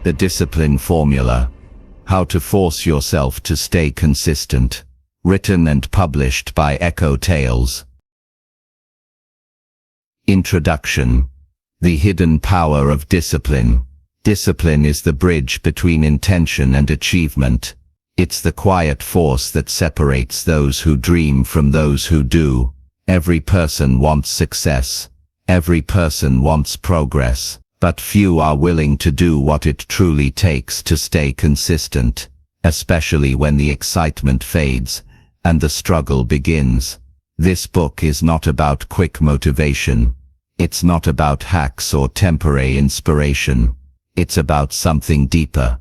The Discipline Formula: How to Force Yourself to Stay Consistent. Written and published by Echo Tales. Introduction. The hidden power of discipline. Discipline is the bridge between intention and achievement. It's the quiet force that separates those who dream from those who do. Every person wants success. Every person wants progress. But few are willing to do what it truly takes to stay consistent, especially when the excitement fades and the struggle begins. This book is not about quick motivation. It's not about hacks or temporary inspiration. It's about something deeper,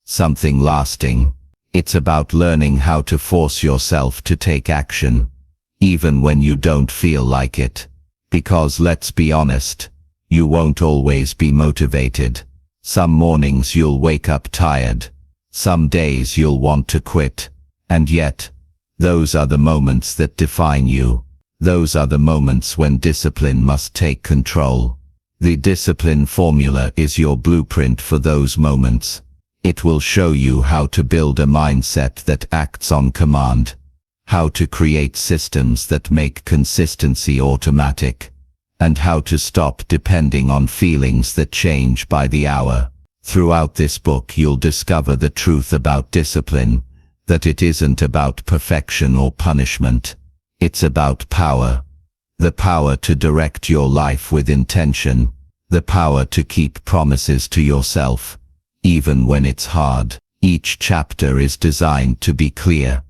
something lasting. It's about learning how to force yourself to take action, even when you don't feel like it. Because let's be honest, you won't always be motivated. Some mornings you'll wake up tired. Some days you'll want to quit. And yet, those are the moments that define you. Those are the moments when discipline must take control. The Discipline Formula is your blueprint for those moments. It will show you how to build a mindset that acts on command, how to create systems that make consistency automatic, and how to stop depending on feelings that change by the hour. Throughout this book you'll discover the truth about discipline, that it isn't about perfection or punishment. It's about power. The power to direct your life with intention. The power to keep promises to yourself, even when it's hard. Each chapter is designed to be clear,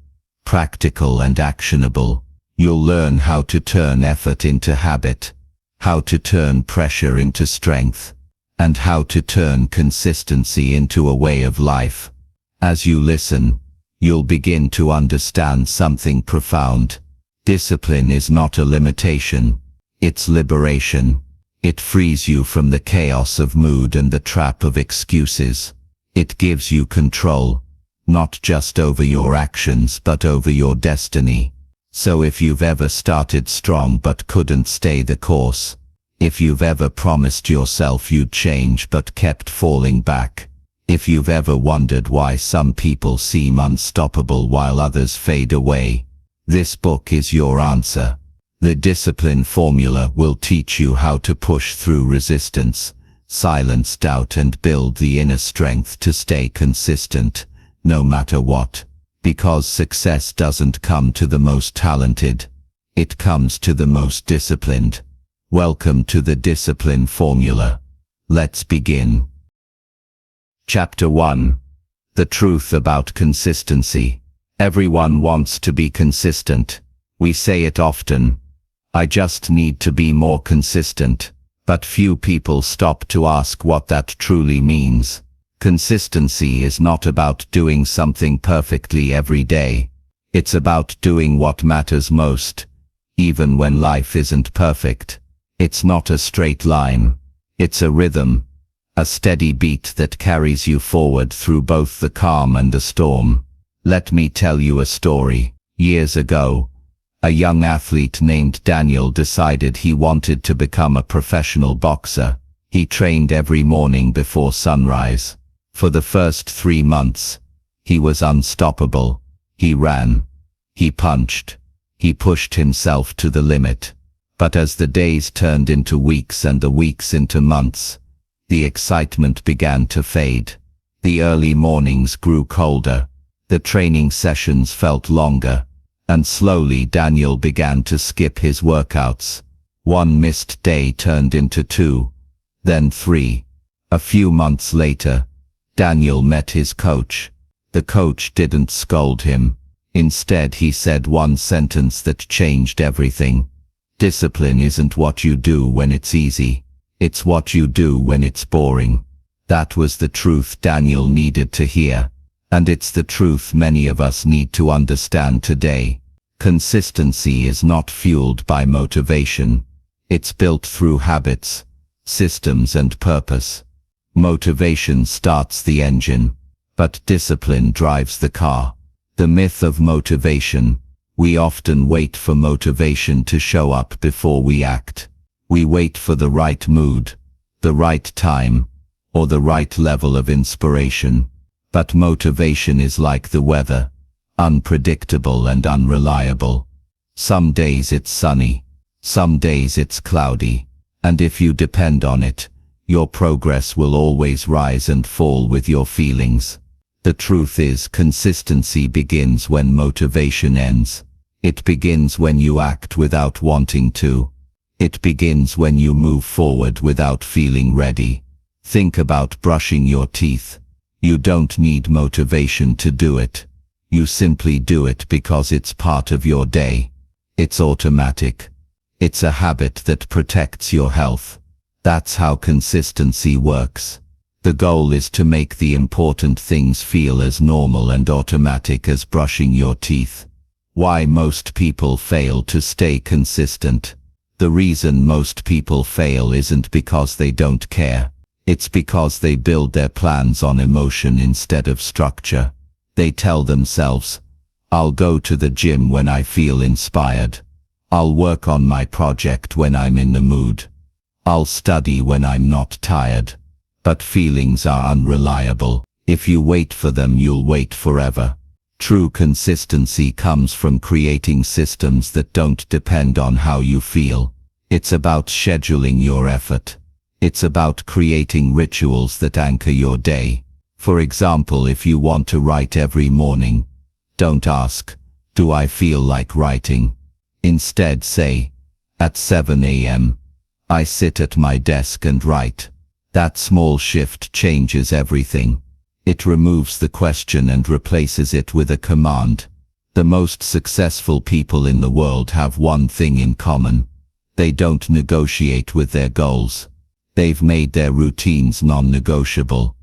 practical and actionable. You'll learn how to turn effort into habit, how to turn pressure into strength, and how to turn consistency into a way of life. As you listen, you'll begin to understand something profound. Discipline is not a limitation, it's liberation. It frees you from the chaos of mood and the trap of excuses. It gives you control, not just over your actions but over your destiny. So if you've ever started strong but couldn't stay the course, if you've ever promised yourself you'd change but kept falling back, if you've ever wondered why some people seem unstoppable while others fade away, this book is your answer. The Discipline Formula will teach you how to push through resistance, silence doubt and build the inner strength to stay consistent, no matter what. Because success doesn't come to the most talented. It comes to the most disciplined. Welcome to the Discipline Formula. Let's begin. Chapter 1. The Truth About Consistency. Everyone wants to be consistent. We say it often. I just need to be more consistent. But few people stop to ask what that truly means. Consistency is not about doing something perfectly every day. It's about doing what matters most, even when life isn't perfect. It's not a straight line. It's a rhythm, a steady beat that carries you forward through both the calm and the storm. Let me tell you a story. Years ago, a young athlete named Daniel decided he wanted to become a professional boxer. He trained every morning before sunrise. For the first 3 months, he was unstoppable. He ran, he punched, he pushed himself to the limit. But as the days turned into weeks and the weeks into months, the excitement began to fade. The early mornings grew colder, the training sessions felt longer, and slowly Daniel began to skip his workouts. One missed day turned into 2, then 3. A few months later, Daniel met his coach. The coach didn't scold him. Instead, he said one sentence that changed everything. Discipline isn't what you do when it's easy. It's what you do when it's boring. That was the truth Daniel needed to hear. And it's the truth many of us need to understand today. Consistency is not fueled by motivation. It's built through habits, systems and purpose. Motivation starts the engine, but discipline drives the car. The myth of motivation. We often wait for motivation to show up before we act. We wait for the right mood, the right time, or the right level of inspiration. But motivation is like the weather, unpredictable and unreliable. Some days it's sunny, some days it's cloudy, and if you depend on it, your progress will always rise and fall with your feelings. The truth is, consistency begins when motivation ends. It begins when you act without wanting to. It begins when you move forward without feeling ready. Think about brushing your teeth. You don't need motivation to do it. You simply do it because it's part of your day. It's automatic. It's a habit that protects your health. That's how consistency works. The goal is to make the important things feel as normal and automatic as brushing your teeth. Why most people fail to stay consistent? The reason most people fail isn't because they don't care. It's because they build their plans on emotion instead of structure. They tell themselves, "I'll go to the gym when I feel inspired. I'll work on my project when I'm in the mood. I'll study when I'm not tired." But feelings are unreliable. If you wait for them, you'll wait forever. True consistency comes from creating systems that don't depend on how you feel. It's about scheduling your effort. It's about creating rituals that anchor your day. For example, if you want to write every morning, don't ask, "Do I feel like writing?" Instead say, "At 7 a.m., I sit at my desk and write." That small shift changes everything. It removes the question and replaces it with a command. The most successful people in the world have one thing in common. They don't negotiate with their goals. They've made their routines non-negotiable.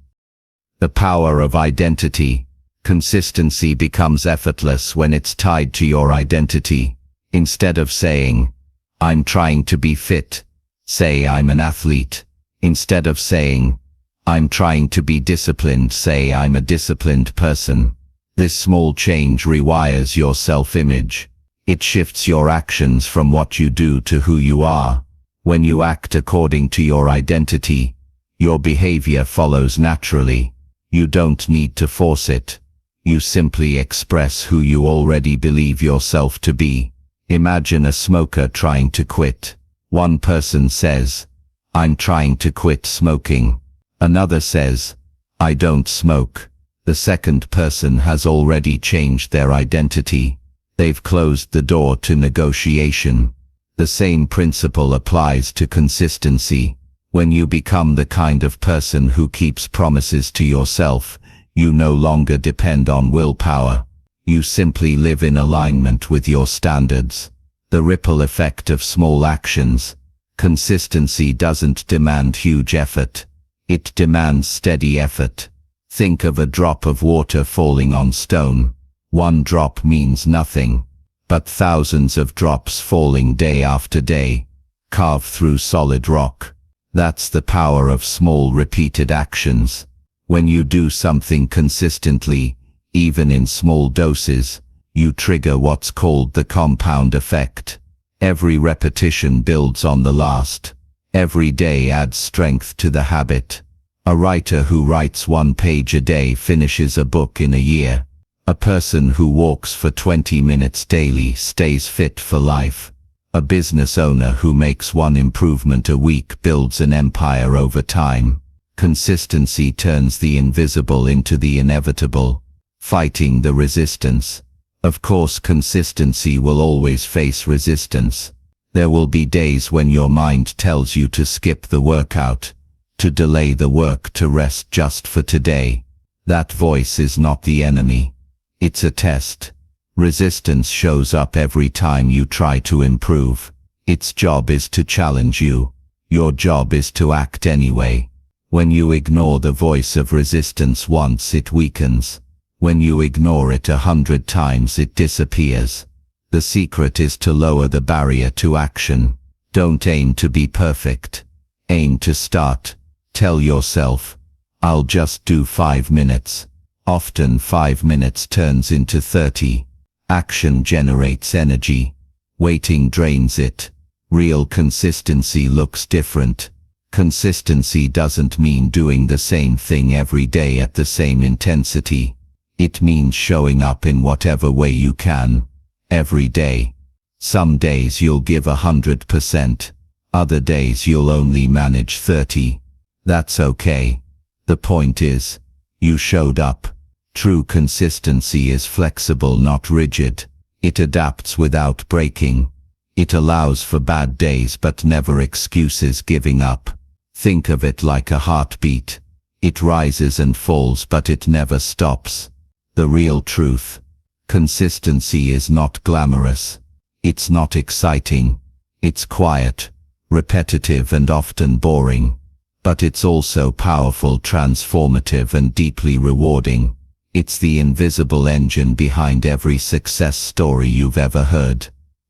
The power of identity. Consistency becomes effortless when it's tied to your identity. Instead of saying, "I'm trying to be fit," say, "I'm an athlete." Instead of saying, "I'm trying to be disciplined," say, "I'm a disciplined person." This small change rewires your self-image. It shifts your actions from what you do to who you are. When you act according to your identity, your behavior follows naturally. You don't need to force it. You simply express who you already believe yourself to be. Imagine a smoker trying to quit. One person says, "I'm trying to quit smoking." Another says, "I don't smoke." The second person has already changed their identity. They've closed the door to negotiation. The same principle applies to consistency. When you become the kind of person who keeps promises to yourself, you no longer depend on willpower. You simply live in alignment with your standards. The ripple effect of small actions. Consistency doesn't demand huge effort. It demands steady effort. Think of a drop of water falling on stone. One drop means nothing, but thousands of drops falling day after day carve through solid rock. That's the power of small repeated actions. When you do something consistently, even in small doses, you trigger what's called the compound effect. Every repetition builds on the last. Every day adds strength to the habit. A writer who writes 1 page a day finishes a book in a year. A person who walks for 20 minutes daily stays fit for life. A business owner who makes one improvement a week builds an empire over time. Consistency turns the invisible into the inevitable. Fighting the resistance. Of course, consistency will always face resistance. There will be days when your mind tells you to skip the workout, to delay the work, to rest just for today. That voice is not the enemy. It's a test. Resistance shows up every time you try to improve. Its job is to challenge you. Your job is to act anyway. When you ignore the voice of resistance once, it weakens. When you ignore it 100 times, it disappears. The secret is to lower the barrier to action. Don't aim to be perfect. Aim to start. Tell yourself, "I'll just do 5 minutes." Often 5 minutes turns into 30. Action generates energy. Waiting drains it. Real consistency looks different. Consistency doesn't mean doing the same thing every day at the same intensity. It means showing up in whatever way you can, every day. Some days you'll give 100%, other days you'll only manage 30. That's okay. The point is, you showed up. True consistency is flexible, not rigid. It adapts without breaking. It allows for bad days but never excuses giving up. Think of it like a heartbeat. It rises and falls but it never stops. The real truth. Consistency is not glamorous. It's not exciting. It's quiet, repetitive and often boring. But it's also powerful, transformative and deeply rewarding. It's the invisible engine behind every success story you've ever heard.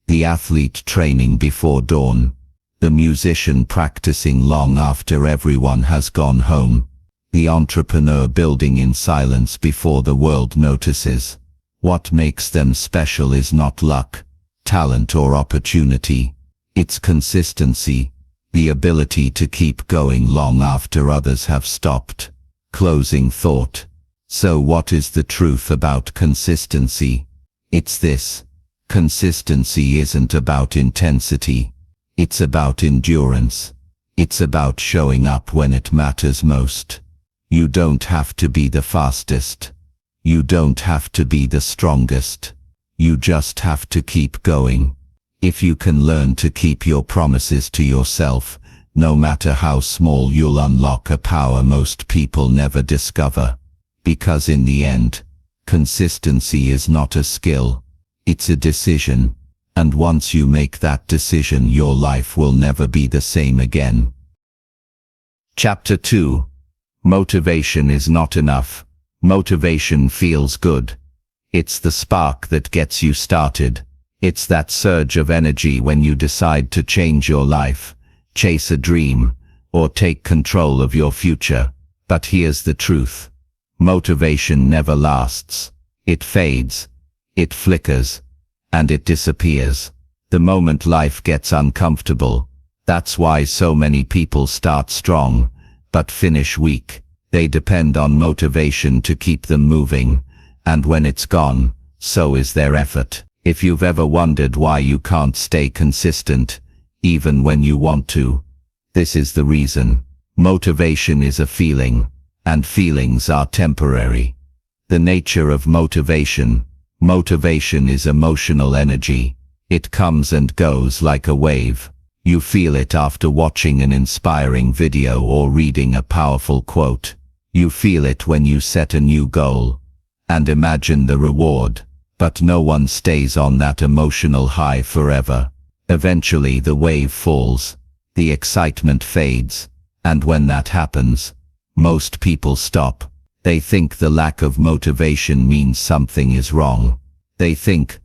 The athlete training before dawn. The musician practicing long after everyone has gone home. The entrepreneur building in silence before the world notices. What makes them special is not luck, talent or opportunity. It's consistency, the ability to keep going long after others have stopped. Closing thought. So what is the truth about consistency? It's this. Consistency isn't about intensity. It's about endurance. It's about showing up when it matters most. You don't have to be the fastest. You don't have to be the strongest. You just have to keep going. If you can learn to keep your promises to yourself, no matter how small, you'll unlock a power most people never discover. Because in the end, consistency is not a skill. It's a decision. And once you make that decision, your life will never be the same again. Chapter 2. Motivation is not enough. Motivation feels good. It's the spark that gets you started. It's that surge of energy when you decide to change your life, chase a dream, or take control of your future. But here's the truth. Motivation never lasts. It fades, it flickers, and it disappears. The moment life gets uncomfortable. That's why so many people start strong, but finish weak. They depend on motivation to keep them moving, and when it's gone, so is their effort. If you've ever wondered why you can't stay consistent, even when you want to, this is the reason. Motivation is a feeling, and feelings are temporary. The nature of motivation. Motivation is emotional energy. It comes and goes like a wave. You feel it after watching an inspiring video or reading a powerful quote. You feel it when you set a new goal and imagine the reward. But no one stays on that emotional high forever. Eventually the wave falls, the excitement fades, and when that happens, most people stop. They think the lack of motivation means something is wrong. They think,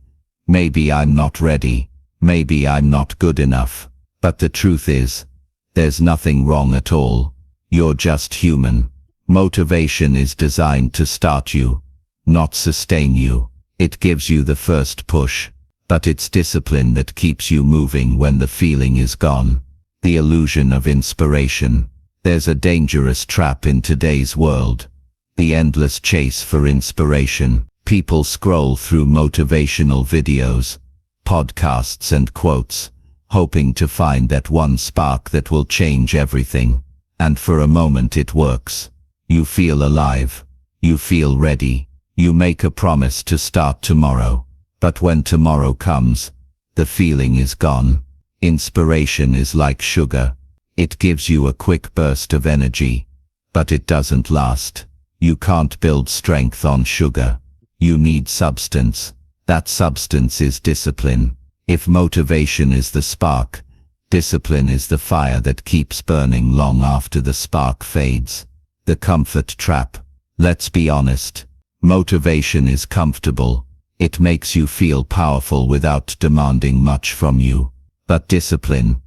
maybe I'm not ready, maybe I'm not good enough. But the truth is, there's nothing wrong at all. You're just human. Motivation is designed to start you, not sustain you. It gives you the first push, but it's discipline that keeps you moving when the feeling is gone. The illusion of inspiration. There's a dangerous trap in today's world. The endless chase for inspiration. People scroll through motivational videos, podcasts and quotes, hoping to find that one spark that will change everything. And for a moment it works. You feel alive. You feel ready. You make a promise to start tomorrow. But when tomorrow comes, the feeling is gone. Inspiration is like sugar. It gives you a quick burst of energy, but it doesn't last. You can't build strength on sugar. You need substance. That substance is discipline. If motivation is the spark, discipline is the fire that keeps burning long after the spark fades. The comfort trap. Let's be honest. Motivation is comfortable. It makes you feel powerful without demanding much from you. But discipline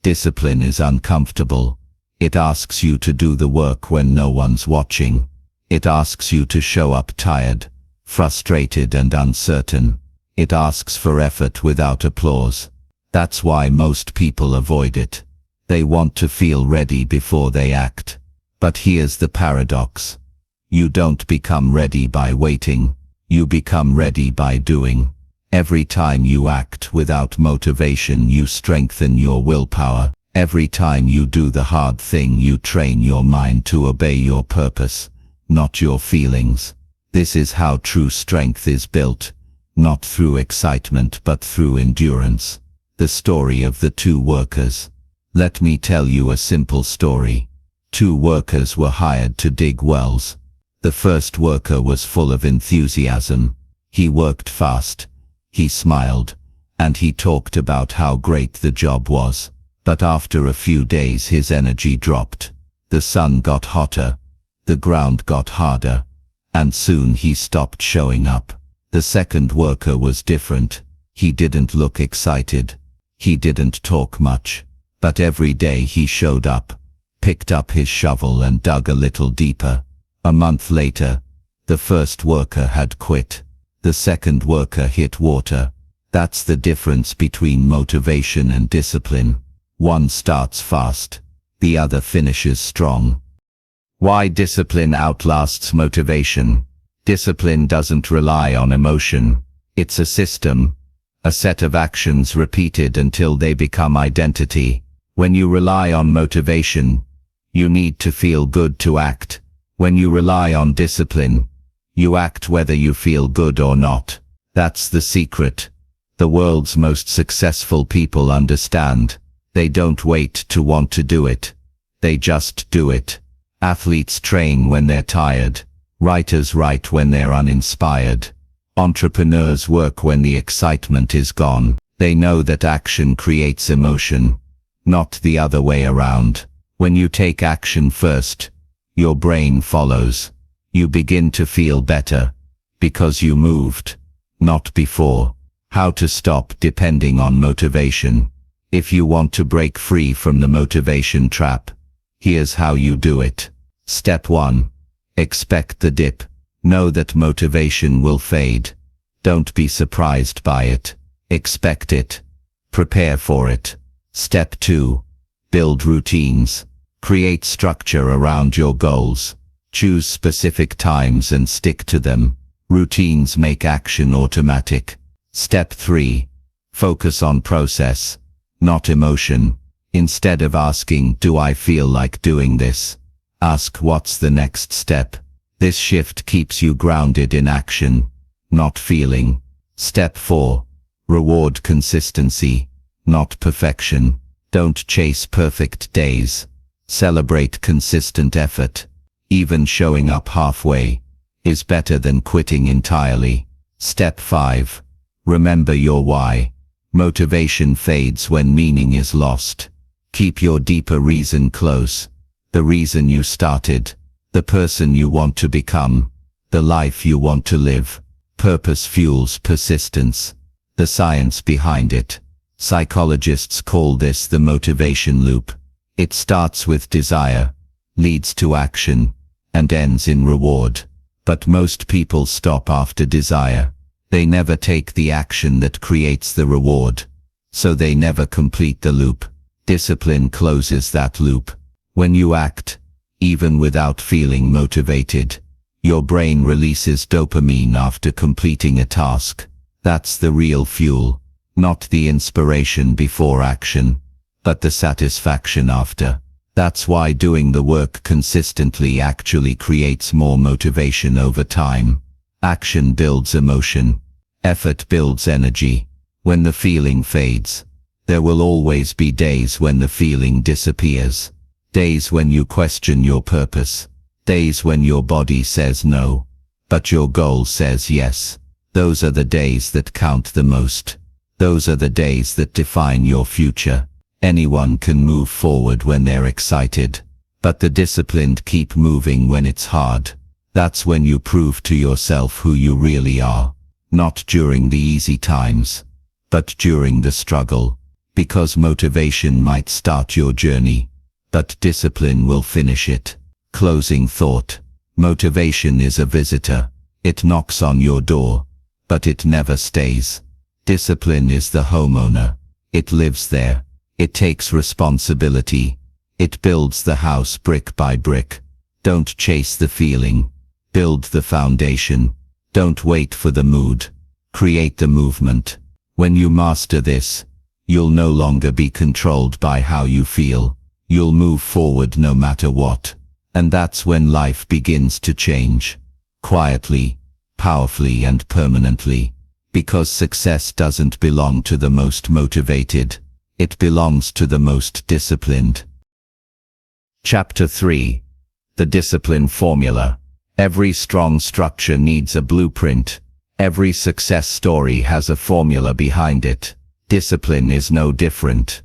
is uncomfortable. It asks you to do the work when no one's watching. It asks you to show up tired, frustrated and uncertain. It asks for effort without applause. That's why most people avoid it. They want to feel ready before they act. But here's the paradox. You don't become ready by waiting. You become ready by doing. Every time you act without motivation, you strengthen your willpower. Every time you do the hard thing, you train your mind to obey your purpose, not your feelings. This is how true strength is built, not through excitement but through endurance. The story of the two workers. Let me tell you a simple story. Two workers were hired to dig wells. The first worker was full of enthusiasm. He worked fast. He smiled. And he talked about how great the job was. But after a few days his energy dropped. The sun got hotter. The ground got harder. And soon he stopped showing up. The second worker was different. He didn't look excited. He didn't talk much. But every day he showed up, picked up his shovel and dug a little deeper. A month later, the first worker had quit. The second worker hit water. That's the difference between motivation and discipline. One starts fast, the other finishes strong. Why discipline outlasts motivation? Discipline doesn't rely on emotion. It's a system, a set of actions repeated until they become identity. When you rely on motivation, you need to feel good to act. When you rely on discipline, you act whether you feel good or not. That's the secret. The world's most successful people understand. They don't wait to want to do it. They just do it. Athletes train when they're tired. Writers write when they're uninspired. Entrepreneurs work when the excitement is gone. They know that action creates emotion, not the other way around. When you take action first, your brain follows. You begin to feel better, because you moved, not before. How to stop depending on motivation. If you want to break free from the motivation trap, here's how you do it. Step 1. Expect the dip. Know that motivation will fade. Don't be surprised by it. Expect it. Prepare for it. Step 2. Build routines. Create structure around your goals. Choose specific times and stick to them. Routines make action automatic. Step 3. Focus on process, not emotion. Instead of asking, "Do I feel like doing this?" ask, "What's the next step?" This shift keeps you grounded in action, not feeling. Step 4. Reward consistency, not perfection. Don't chase perfect days. Celebrate consistent effort. Even showing up halfway is better than quitting entirely. Step 5. Remember your why. Motivation fades when meaning is lost. Keep your deeper reason close. The reason you started. The person you want to become. The life you want to live. Purpose fuels persistence. The science behind it. Psychologists call this the motivation loop. It starts with desire, leads to action, and ends in reward. But most people stop after desire. They never take the action that creates the reward. So they never complete the loop. Discipline closes that loop. When you act, even without feeling motivated, your brain releases dopamine after completing a task. That's the real fuel, not the inspiration before action, but the satisfaction after. That's why doing the work consistently actually creates more motivation over time. Action builds emotion. Effort builds energy. When the feeling fades, there will always be days when the feeling disappears. Days when you question your purpose. Days when your body says no, but your goal says yes. Those are the days that count the most. Those are the days that define your future. Anyone can move forward when they're excited, but the disciplined keep moving when it's hard. That's when you prove to yourself who you really are. Not during the easy times, but during the struggle. Because motivation might start your journey, but discipline will finish it. Closing thought. Motivation is a visitor. It knocks on your door, but it never stays. Discipline is the homeowner. It lives there. It takes responsibility. It builds the house brick by brick. Don't chase the feeling. Build the foundation. Don't wait for the mood. Create the movement. When you master this, you'll no longer be controlled by how you feel. You'll move forward no matter what. And that's when life begins to change. Quietly, powerfully and permanently. Because success doesn't belong to the most motivated. It belongs to the most disciplined. Chapter 3. The Discipline Formula. Every strong structure needs a blueprint. Every success story has a formula behind it. Discipline is no different.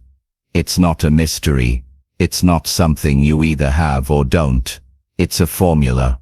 It's not a mystery. It's not something you either have or don't. It's a formula.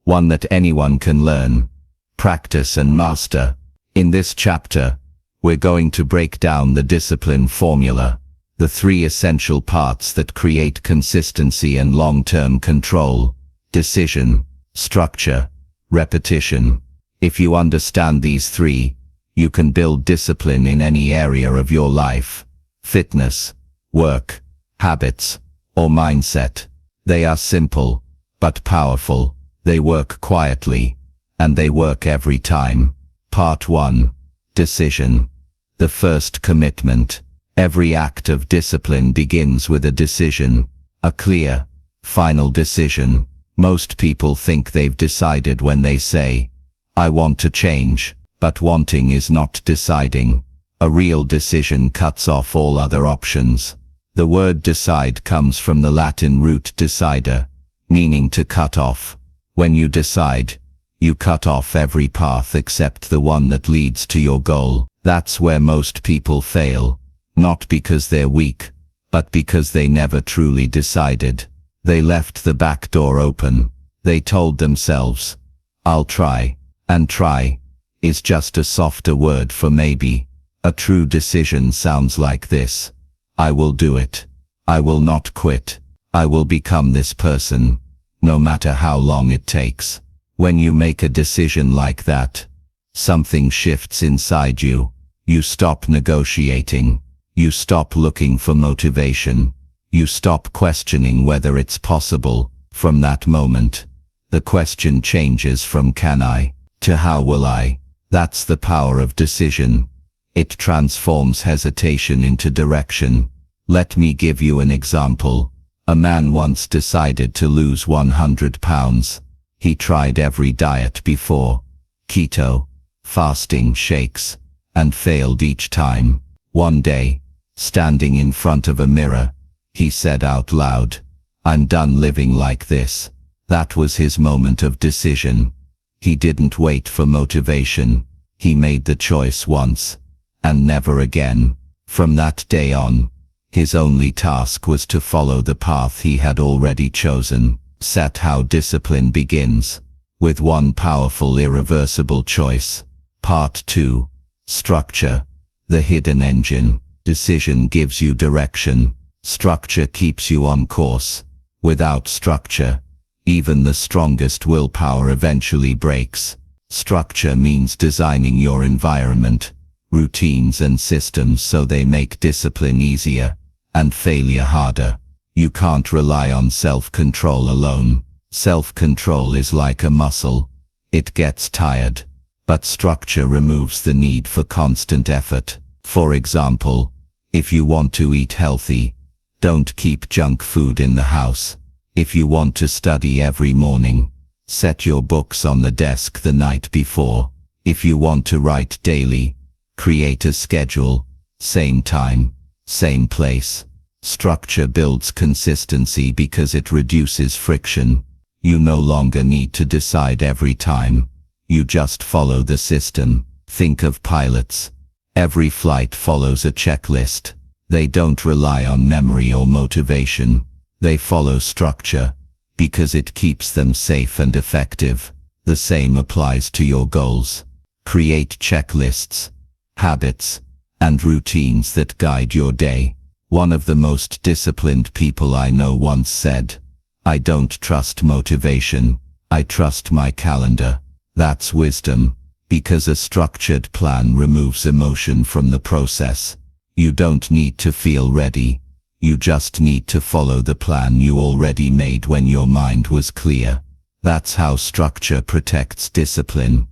One that anyone can learn, practice and master. In this chapter, we're going to break down the discipline formula, the 3 essential parts that create consistency and long-term control: decision, structure, repetition. If you understand these 3, you can build discipline in any area of your life: fitness, work, habits, or mindset. They are simple, but powerful. They work quietly, and they work every time. Part 1. Decision. The first commitment. Every act of discipline begins with a decision, a clear, final decision. Most people think they've decided when they say, "I want to change," but wanting is not deciding. A real decision cuts off all other options. The word decide comes from the Latin root decider, meaning to cut off. When you decide, you cut off every path except the one that leads to your goal. That's where most people fail. Not because they're weak, but because they never truly decided. They left the back door open. They told themselves, "I'll try," and try is just a softer word for maybe. A true decision sounds like this: I will do it. I will not quit. I will become this person, no matter how long it takes. When you make a decision like that, something shifts inside you. You stop negotiating. You stop looking for motivation. You stop questioning whether it's possible. From that moment, the question changes from "can I" to "how will I?" That's the power of decision. It transforms hesitation into direction. Let me give you an example. A man once decided to lose 100 pounds. He tried every diet before, keto, fasting, shakes, and failed each time. One day, standing in front of a mirror, he said out loud, "I'm done living like this." That was his moment of decision. He didn't wait for motivation. He made the choice once, and never again. From that day on, his only task was to follow the path he had already chosen. Set how discipline begins, with one powerful, irreversible choice. Part 2. Structure. The hidden engine. Decision gives you direction. Structure keeps you on course. Without structure, even the strongest willpower eventually breaks. Structure means designing your environment, routines and systems so they make discipline easier and failure harder. You can't rely on self-control alone. Self-control is like a muscle. It gets tired, but structure removes the need for constant effort. For example, if you want to eat healthy, don't keep junk food in the house. If you want to study every morning, set your books on the desk the night before. If you want to write daily, create a schedule, same time, same place. Structure builds consistency because it reduces friction. You no longer need to decide every time. You just follow the system. Think of pilots. Every flight follows a checklist. They don't rely on memory or motivation. They follow structure because it keeps them safe and effective. The same applies to your goals. Create checklists, habits, and routines that guide your day. One of the most disciplined people I know once said, "I don't trust motivation, I trust my calendar." That's wisdom, because a structured plan removes emotion from the process. You don't need to feel ready. You just need to follow the plan you already made when your mind was clear. That's how structure protects discipline.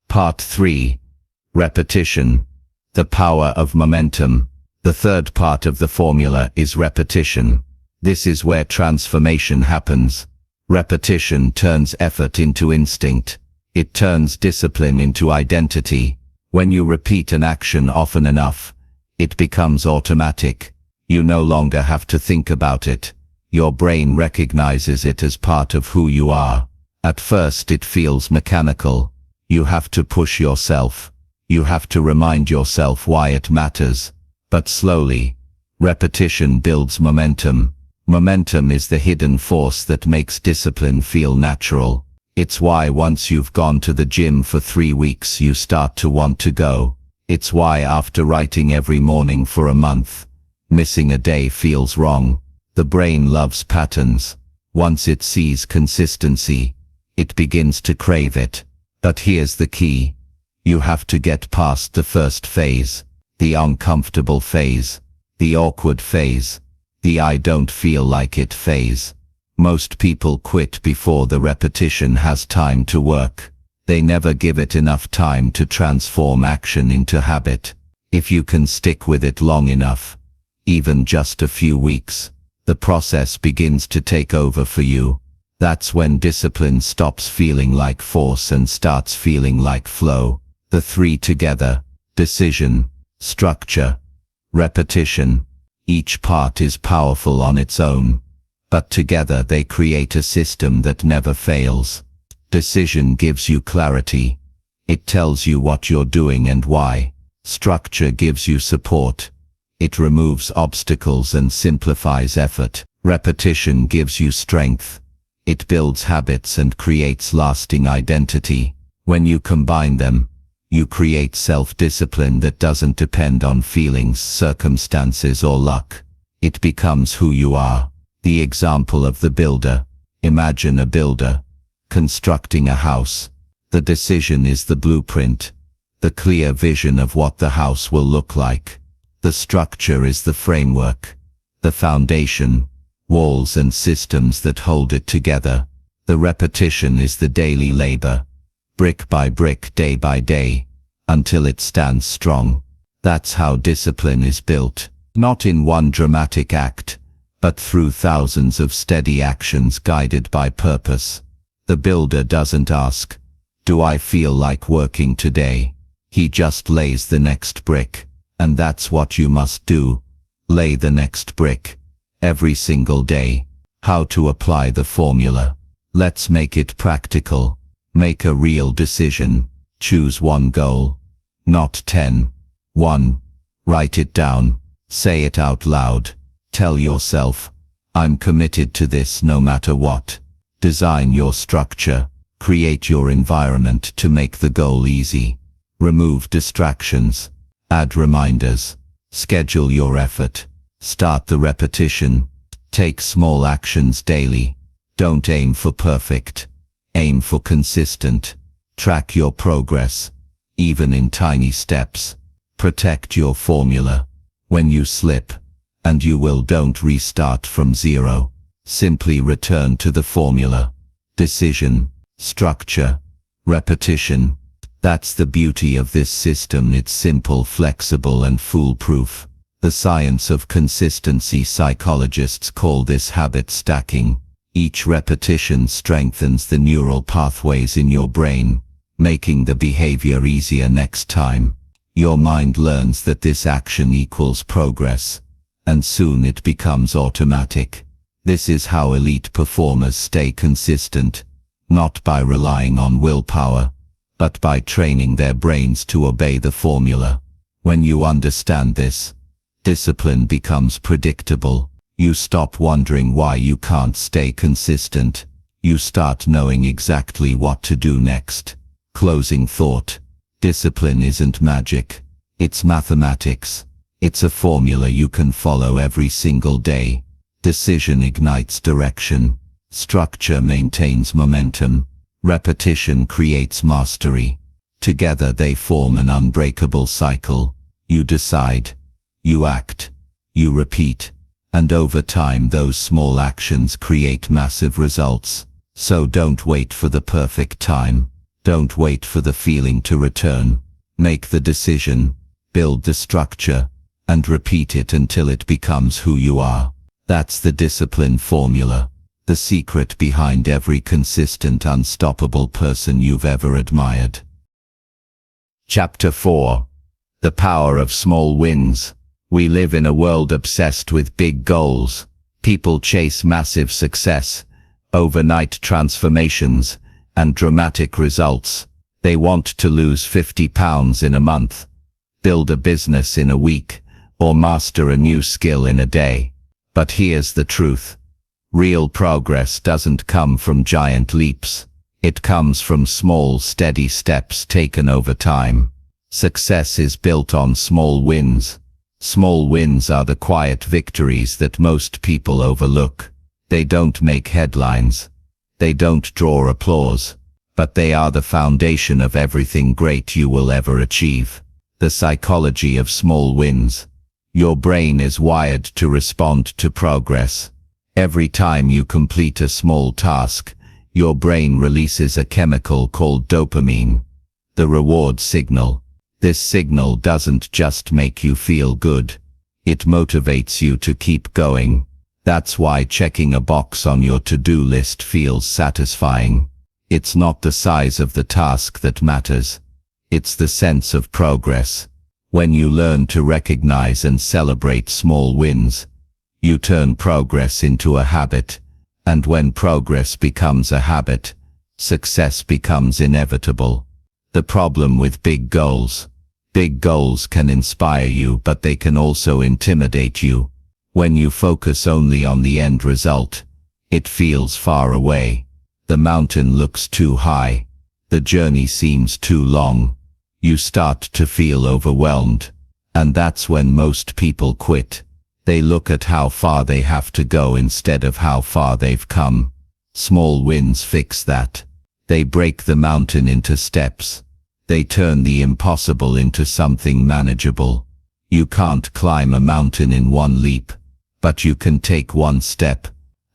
Part 3. Repetition. The power of momentum. The third part of the formula is repetition. This is where transformation happens. Repetition turns effort into instinct. It turns discipline into identity. When you repeat an action often enough, it becomes automatic. You no longer have to think about it. Your brain recognizes it as part of who you are. At first it feels mechanical. You have to push yourself. You have to remind yourself why it matters. But slowly, repetition builds momentum. Momentum is the hidden force that makes discipline feel natural. It's why once you've gone to the gym for 3 weeks you start to want to go. It's why after writing every morning for a month, missing a day feels wrong. The brain loves patterns. Once it sees consistency, it begins to crave it. But here's the key. You have to get past the first phase, the uncomfortable phase, the awkward phase, the I don't feel like it phase. Most people quit before the repetition has time to work. They never give it enough time to transform action into habit. If you can stick with it long enough, even just a few weeks, the process begins to take over for you. That's when discipline stops feeling like force and starts feeling like flow. The three together: decision, structure, repetition. Each part is powerful on its own, but together they create a system that never fails. Decision gives you clarity. It tells you what you're doing and why. Structure gives you support. It removes obstacles and simplifies effort. Repetition gives you strength. It builds habits and creates lasting identity. When you combine them, you create self-discipline that doesn't depend on feelings, circumstances, or luck. It becomes who you are. The example of the builder. Imagine a builder constructing a house. The decision is the blueprint, the clear vision of what the house will look like. The structure is the framework, the foundation, walls and systems that hold it together. The repetition is the daily labor, brick by brick, day by day, until it stands strong. That's how discipline is built, not in one dramatic act, but through thousands of steady actions guided by purpose. The builder doesn't ask, "Do I feel like working today?" He just lays the next brick. And that's what you must do. Lay the next brick. Every single day. How to apply the formula. Let's make it practical. Make a real decision. Choose one goal. Not 10. 1. Write it down. Say it out loud. Tell yourself, "I'm committed to this no matter what." Design your structure. Create your environment to make the goal easy. Remove distractions. Add reminders. Schedule your effort. Start the repetition. Take small actions daily. Don't aim for perfect. Aim for consistent. Track your progress, even in tiny steps. Protect your formula. When you slip, and you will, don't restart from zero. Simply return to the formula. Decision, structure, repetition. That's the beauty of this system. It's simple, flexible, and foolproof. The science of consistency. Psychologists call this habit stacking. Each repetition strengthens the neural pathways in your brain, making the behavior easier next time. Your mind learns that this action equals progress, and soon it becomes automatic. This is how elite performers stay consistent, not by relying on willpower, but by training their brains to obey the formula. When you understand this, discipline becomes predictable. You stop wondering why you can't stay consistent. You start knowing exactly what to do next. Closing thought. Discipline isn't magic. It's mathematics. It's a formula you can follow every single day. Decision ignites direction. Structure maintains momentum. Repetition creates mastery. Together they form an unbreakable cycle. You decide. You act, you repeat, and over time those small actions create massive results. So don't wait for the perfect time. Don't wait for the feeling to return. Make the decision, build the structure, and repeat it until it becomes who you are. That's the discipline formula, the secret behind every consistent, unstoppable person you've ever admired. Chapter 4. The Power of Small Wins. We live in a world obsessed with big goals. People chase massive success, overnight transformations, and dramatic results. They want to lose 50 pounds in a month, build a business in a week, or master a new skill in a day. But here's the truth. Real progress doesn't come from giant leaps. It comes from small, steady steps taken over time. Success is built on small wins. Small wins are the quiet victories that most people overlook. They don't make headlines. They don't draw applause. But they are the foundation of everything great you will ever achieve. The psychology of small wins. Your brain is wired to respond to progress. Every time you complete a small task, your brain releases a chemical called dopamine, the reward signal. This signal doesn't just make you feel good. It motivates you to keep going. That's why checking a box on your to-do list feels satisfying. It's not the size of the task that matters. It's the sense of progress. When you learn to recognize and celebrate small wins, you turn progress into a habit. And when progress becomes a habit, success becomes inevitable. The problem with big goals can inspire you, but they can also intimidate you. When you focus only on the end result, it feels far away. The mountain looks too high. The journey seems too long. You start to feel overwhelmed. And that's when most people quit. They look at how far they have to go instead of how far they've come. Small wins fix that. They break the mountain into steps. They turn the impossible into something manageable. You can't climb a mountain in one leap, but you can take one step,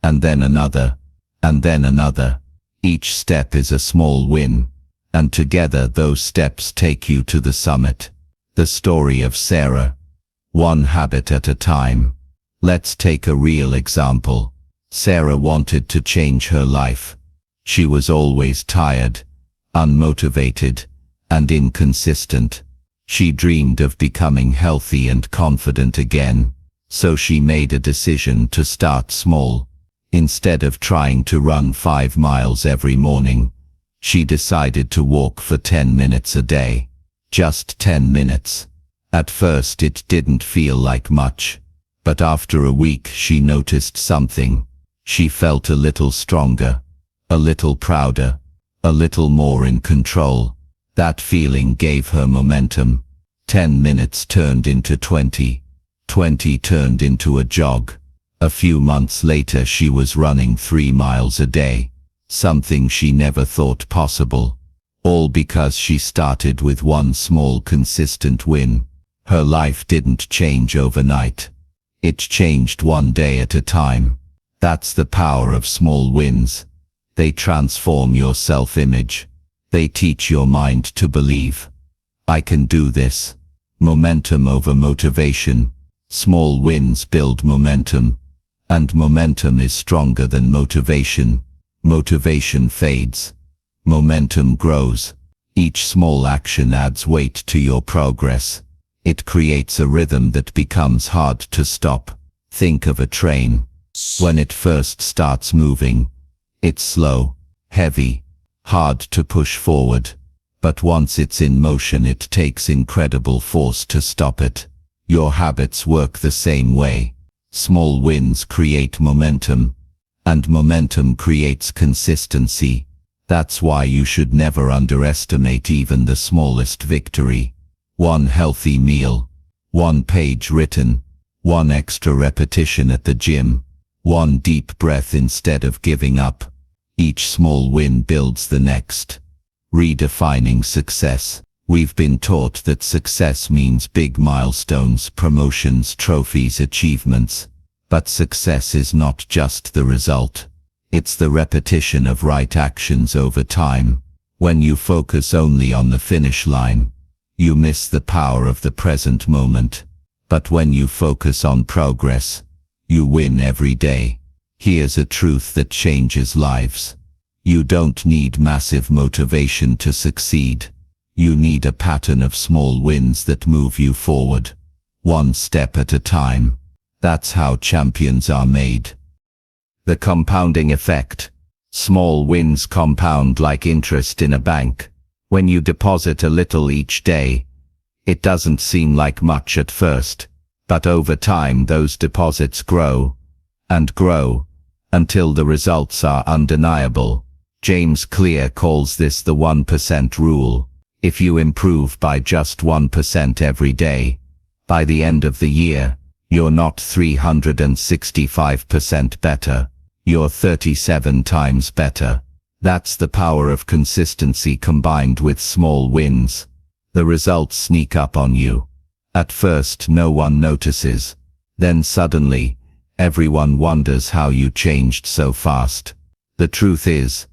and then another, and then another. Each step is a small win, and together those steps take you to the summit. The story of Sarah. One habit at a time. Let's take a real example. Sarah wanted to change her life. She was always tired, unmotivated, and inconsistent. She dreamed of becoming healthy and confident again, so she made a decision to start small. Instead of trying to run 5 miles every morning, she decided to walk for 10 minutes a day. Just 10 minutes. At first it didn't feel like much, but after a week she noticed something. She felt a little stronger, a little prouder, a little more in control. That feeling gave her momentum. 10 minutes turned into 20. 20 turned into a jog. A few months later she was running 3 miles a day, something she never thought possible. All because she started with one small consistent win. Her life didn't change overnight. It changed one day at a time. That's the power of small wins. They transform your self-image. They teach your mind to believe, I can do this. Momentum over motivation. Small wins build momentum. And momentum is stronger than motivation. Motivation fades. Momentum grows. Each small action adds weight to your progress. It creates a rhythm that becomes hard to stop. Think of a train. When it first starts moving, it's slow, heavy, hard to push forward. But once it's in motion, it takes incredible force to stop it. Your habits work the same way. Small wins create momentum, and momentum creates consistency. That's why you should never underestimate even the smallest victory. One healthy meal, one page written, one extra repetition at the gym, one deep breath instead of giving up. Each small win builds the next. Redefining success. We've been taught that success means big milestones, promotions, trophies, achievements. But success is not just the result. It's the repetition of right actions over time. When you focus only on the finish line, you miss the power of the present moment. But when you focus on progress, you win every day. Here's a truth that changes lives. You don't need massive motivation to succeed. You need a pattern of small wins that move you forward, one step at a time. That's how champions are made. The compounding effect. Small wins compound like interest in a bank. When you deposit a little each day, it doesn't seem like much at first, but over time those deposits grow and grow until the results are undeniable. James Clear calls this the 1% rule. If you improve by just 1% every day, by the end of the year, you're not 365% better, you're 37 times better. That's the power of consistency combined with small wins. The results sneak up on you. At first no one notices. Then suddenly, everyone wonders how you changed so fast. The truth is,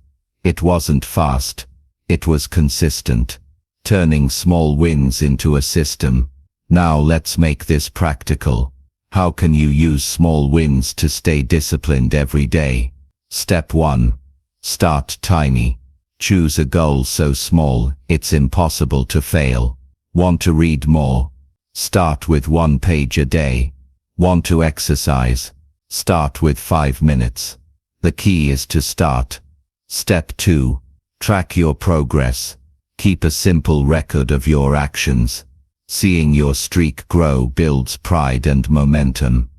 it wasn't fast, it was consistent. Turning small wins into a system. Now let's make this practical. How can you use small wins to stay disciplined every day? Step 1. Start tiny. Choose a goal so small, it's impossible to fail. Want to read more? Start with 1 page a day. Want to exercise? Start with 5 minutes. The key is to start. Step 2. Track your progress. Keep a simple record of your actions. Seeing your streak grow builds pride and momentum.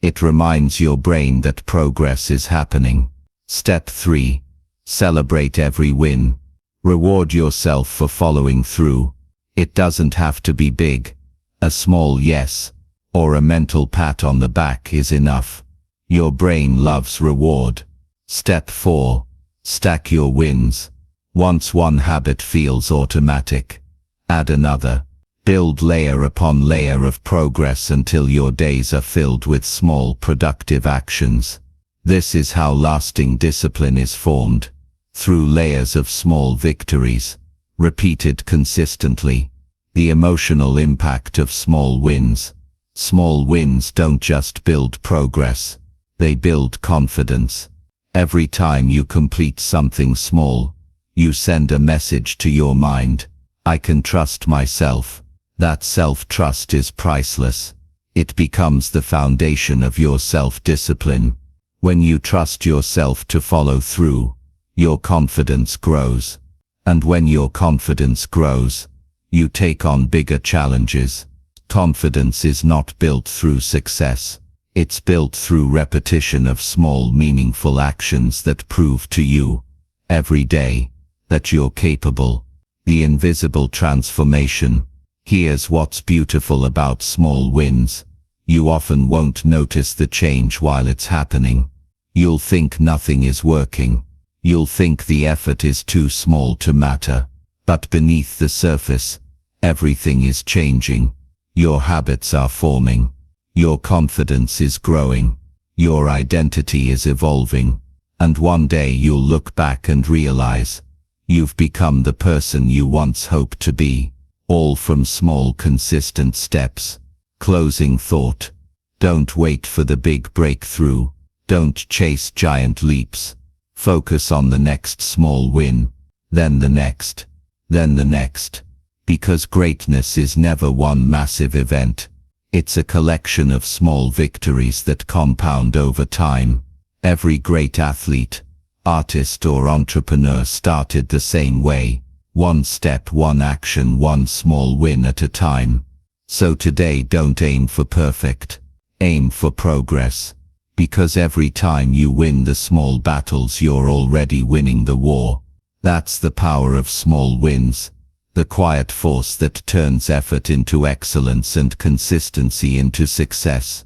It reminds your brain that progress is happening. Step 3. Celebrate every win. Reward yourself for following through. It doesn't have to be big. A small yes, or a mental pat on the back is enough. Your brain loves reward. Step 4. Stack your wins. Once one habit feels automatic, add another. Build layer upon layer of progress until your days are filled with small productive actions. This is how lasting discipline is formed, through layers of small victories, repeated consistently. The emotional impact of small wins. Small wins don't just build progress, they build confidence. Every time you complete something small, you send a message to your mind. I can trust myself. That self-trust is priceless. It becomes the foundation of your self-discipline. When you trust yourself to follow through, your confidence grows. And when your confidence grows, you take on bigger challenges. Confidence is not built through success. It's built through repetition of small meaningful actions that prove to you, every day, that you're capable. The invisible transformation. Here's what's beautiful about small wins. You often won't notice the change while it's happening. You'll think nothing is working. You'll think the effort is too small to matter. But beneath the surface, everything is changing. Your habits are forming. Your confidence is growing. Your identity is evolving. And one day you'll look back and realize, you've become the person you once hoped to be. All from small consistent steps. Closing thought. Don't wait for the big breakthrough. Don't chase giant leaps. Focus on the next small win. Then the next. Then the next. Because greatness is never one massive event. It's a collection of small victories that compound over time. Every great athlete, artist or entrepreneur started the same way. One step, one action, one small win at a time. So today don't aim for perfect. Aim for progress. Because every time you win the small battles you're already winning the war. That's the power of small wins. The quiet force that turns effort into excellence and consistency into success.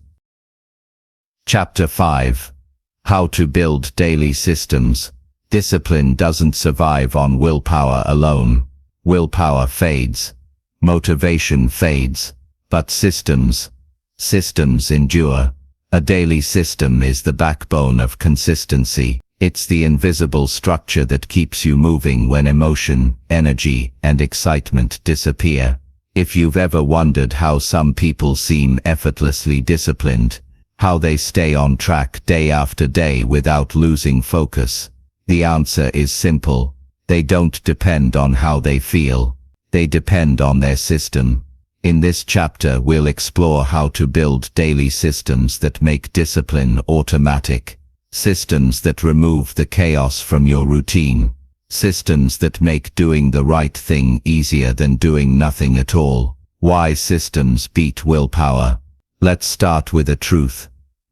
Chapter 5. How to build daily systems. Discipline doesn't survive on willpower alone. Willpower fades. Motivation fades, but systems endure. A daily system is the backbone of consistency. It's the invisible structure that keeps you moving when emotion, energy, and excitement disappear. If you've ever wondered how some people seem effortlessly disciplined, how they stay on track day after day without losing focus, the answer is simple. They don't depend on how they feel. They depend on their system. In this chapter, we'll explore how to build daily systems that make discipline automatic. Systems that remove the chaos from your routine. Systems that make doing the right thing easier than doing nothing at all. Why systems beat willpower. Let's start with a truth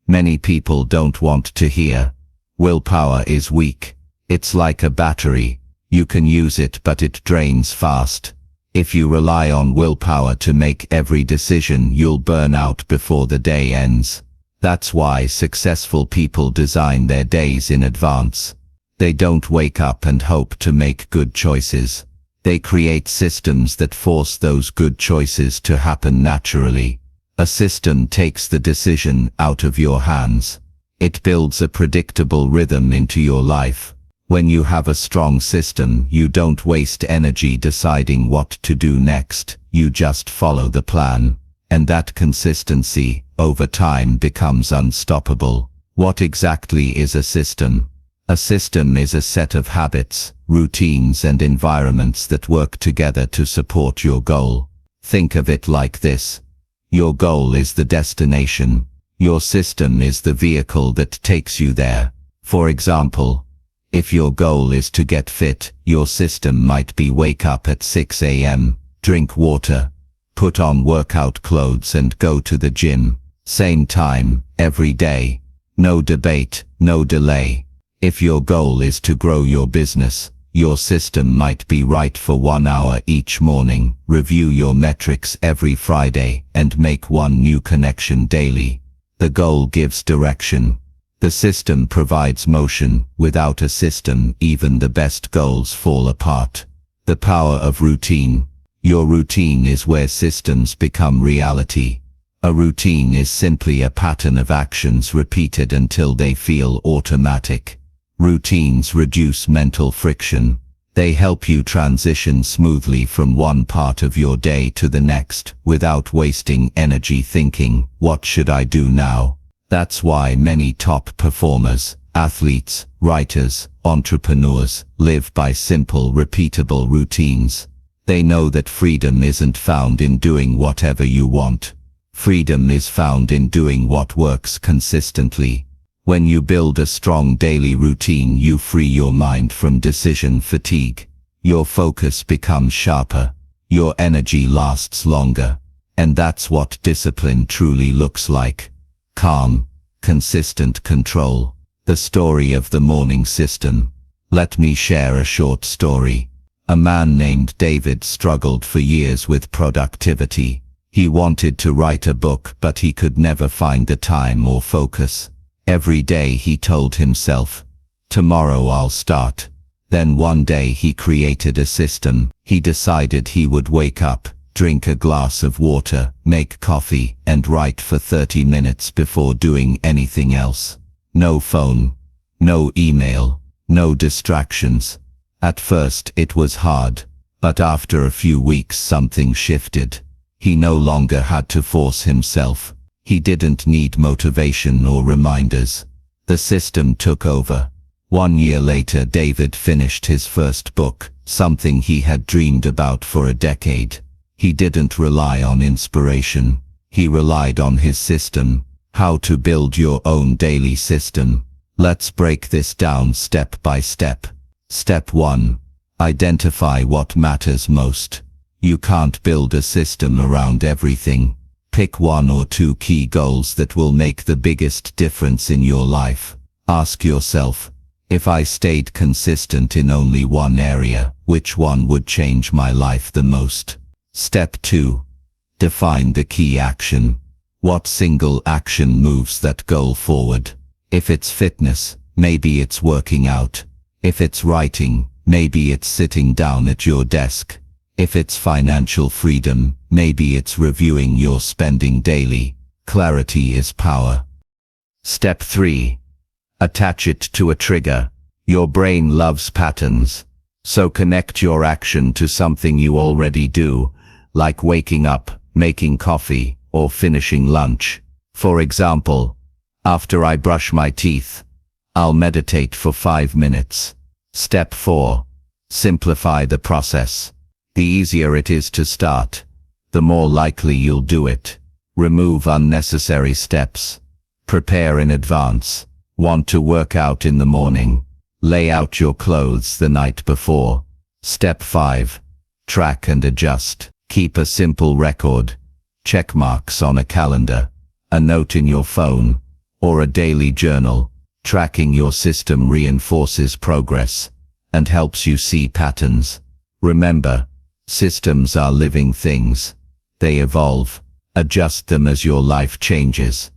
many people don't want to hear. Willpower is weak. It's like a battery. You can use it, but it drains fast. If you rely on willpower to make every decision, you'll burn out before the day ends. That's why successful people design their days in advance. They don't wake up and hope to make good choices. They create systems that force those good choices to happen naturally. A system takes the decision out of your hands. It builds a predictable rhythm into your life. When you have a strong system, you don't waste energy deciding what to do next. You just follow the plan. And that consistency, over time, becomes unstoppable. What exactly is a system? A system is a set of habits, routines, and environments that work together to support your goal. Think of it like this. Your goal is the destination. Your system is the vehicle that takes you there. For example, if your goal is to get fit, your system might be wake up at 6 a.m., drink water, put on workout clothes and go to the gym. Same time, every day. No debate, no delay. If your goal is to grow your business, your system might be write for 1 hour each morning, review your metrics every Friday, and make one new connection daily. The goal gives direction. The system provides motion. Without a system, even the best goals fall apart. The power of routine. Your routine is where systems become reality. A routine is simply a pattern of actions repeated until they feel automatic. Routines reduce mental friction. They help you transition smoothly from one part of your day to the next, without wasting energy thinking, what should I do now? That's why many top performers, athletes, writers, entrepreneurs, live by simple, repeatable routines. They know that freedom isn't found in doing whatever you want. Freedom is found in doing what works consistently. When you build a strong daily routine, you free your mind from decision fatigue. Your focus becomes sharper. Your energy lasts longer. And that's what discipline truly looks like. Calm, consistent control. The story of the morning system. Let me share a short story. A man named David struggled for years with productivity. He wanted to write a book, but he could never find the time or focus. Every day he told himself, tomorrow I'll start. Then one day he created a system. He decided he would wake up, drink a glass of water, make coffee, and write for 30 minutes before doing anything else. No phone, no email, no distractions. At first it was hard, but after a few weeks something shifted. He no longer had to force himself. He didn't need motivation or reminders. The system took over. 1 year later, David finished his first book, something he had dreamed about for a decade. He didn't rely on inspiration. He relied on his system. How to build your own daily system. Let's break this down step by step. Step 1. Identify what matters most. You can't build a system around everything. Pick 1 or 2 key goals that will make the biggest difference in your life. Ask yourself, if I stayed consistent in only one area, which one would change my life the most? Step 2. Define the key action. What single action moves that goal forward? If it's fitness, maybe it's working out. If it's writing, maybe it's sitting down at your desk. If it's financial freedom, maybe it's reviewing your spending daily. Clarity is power. Step 3. Attach it to a trigger. Your brain loves patterns. So connect your action to something you already do, like waking up, making coffee, or finishing lunch. For example, after I brush my teeth, I'll meditate for 5 minutes. Step 4. Simplify the process. The easier it is to start, the more likely you'll do it. Remove unnecessary steps. Prepare in advance. Want to work out in the morning? Lay out your clothes the night before. Step 5. Track and adjust. Keep a simple record. Check marks on a calendar, a note in your phone, or a daily journal. Tracking your system reinforces progress and helps you see patterns. Remember, systems are living things. They evolve. Adjust them as your life changes.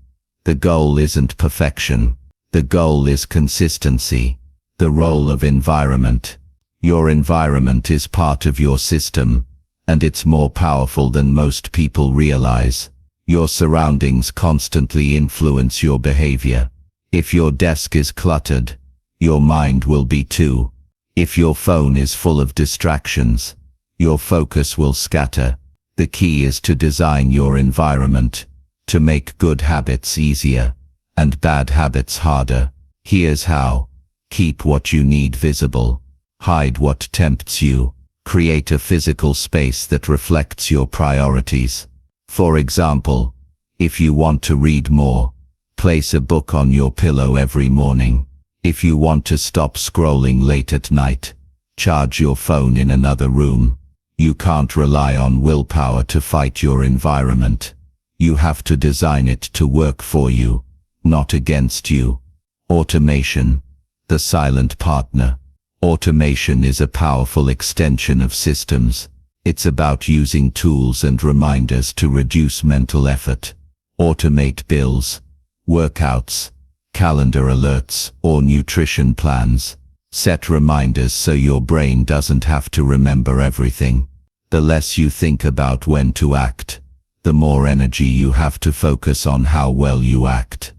The goal isn't perfection. The goal is consistency. The role of environment. Your environment is part of your system, and it's more powerful than most people realize. Your surroundings constantly influence your behavior. If your desk is cluttered, your mind will be too. If your phone is full of distractions, your focus will scatter. The key is to design your environment, to make good habits easier and bad habits harder. Here's how. Keep what you need visible. Hide what tempts you. Create a physical space that reflects your priorities. For example, if you want to read more, place a book on your pillow every morning. If you want to stop scrolling late at night, charge your phone in another room. You can't rely on willpower to fight your environment. You have to design it to work for you, not against you. Automation, the silent partner. Automation is a powerful extension of systems. It's about using tools and reminders to reduce mental effort. Automate bills, workouts, calendar alerts, or nutrition plans. Set reminders so your brain doesn't have to remember everything. The less you think about when to act, the more energy you have to focus on how well you act.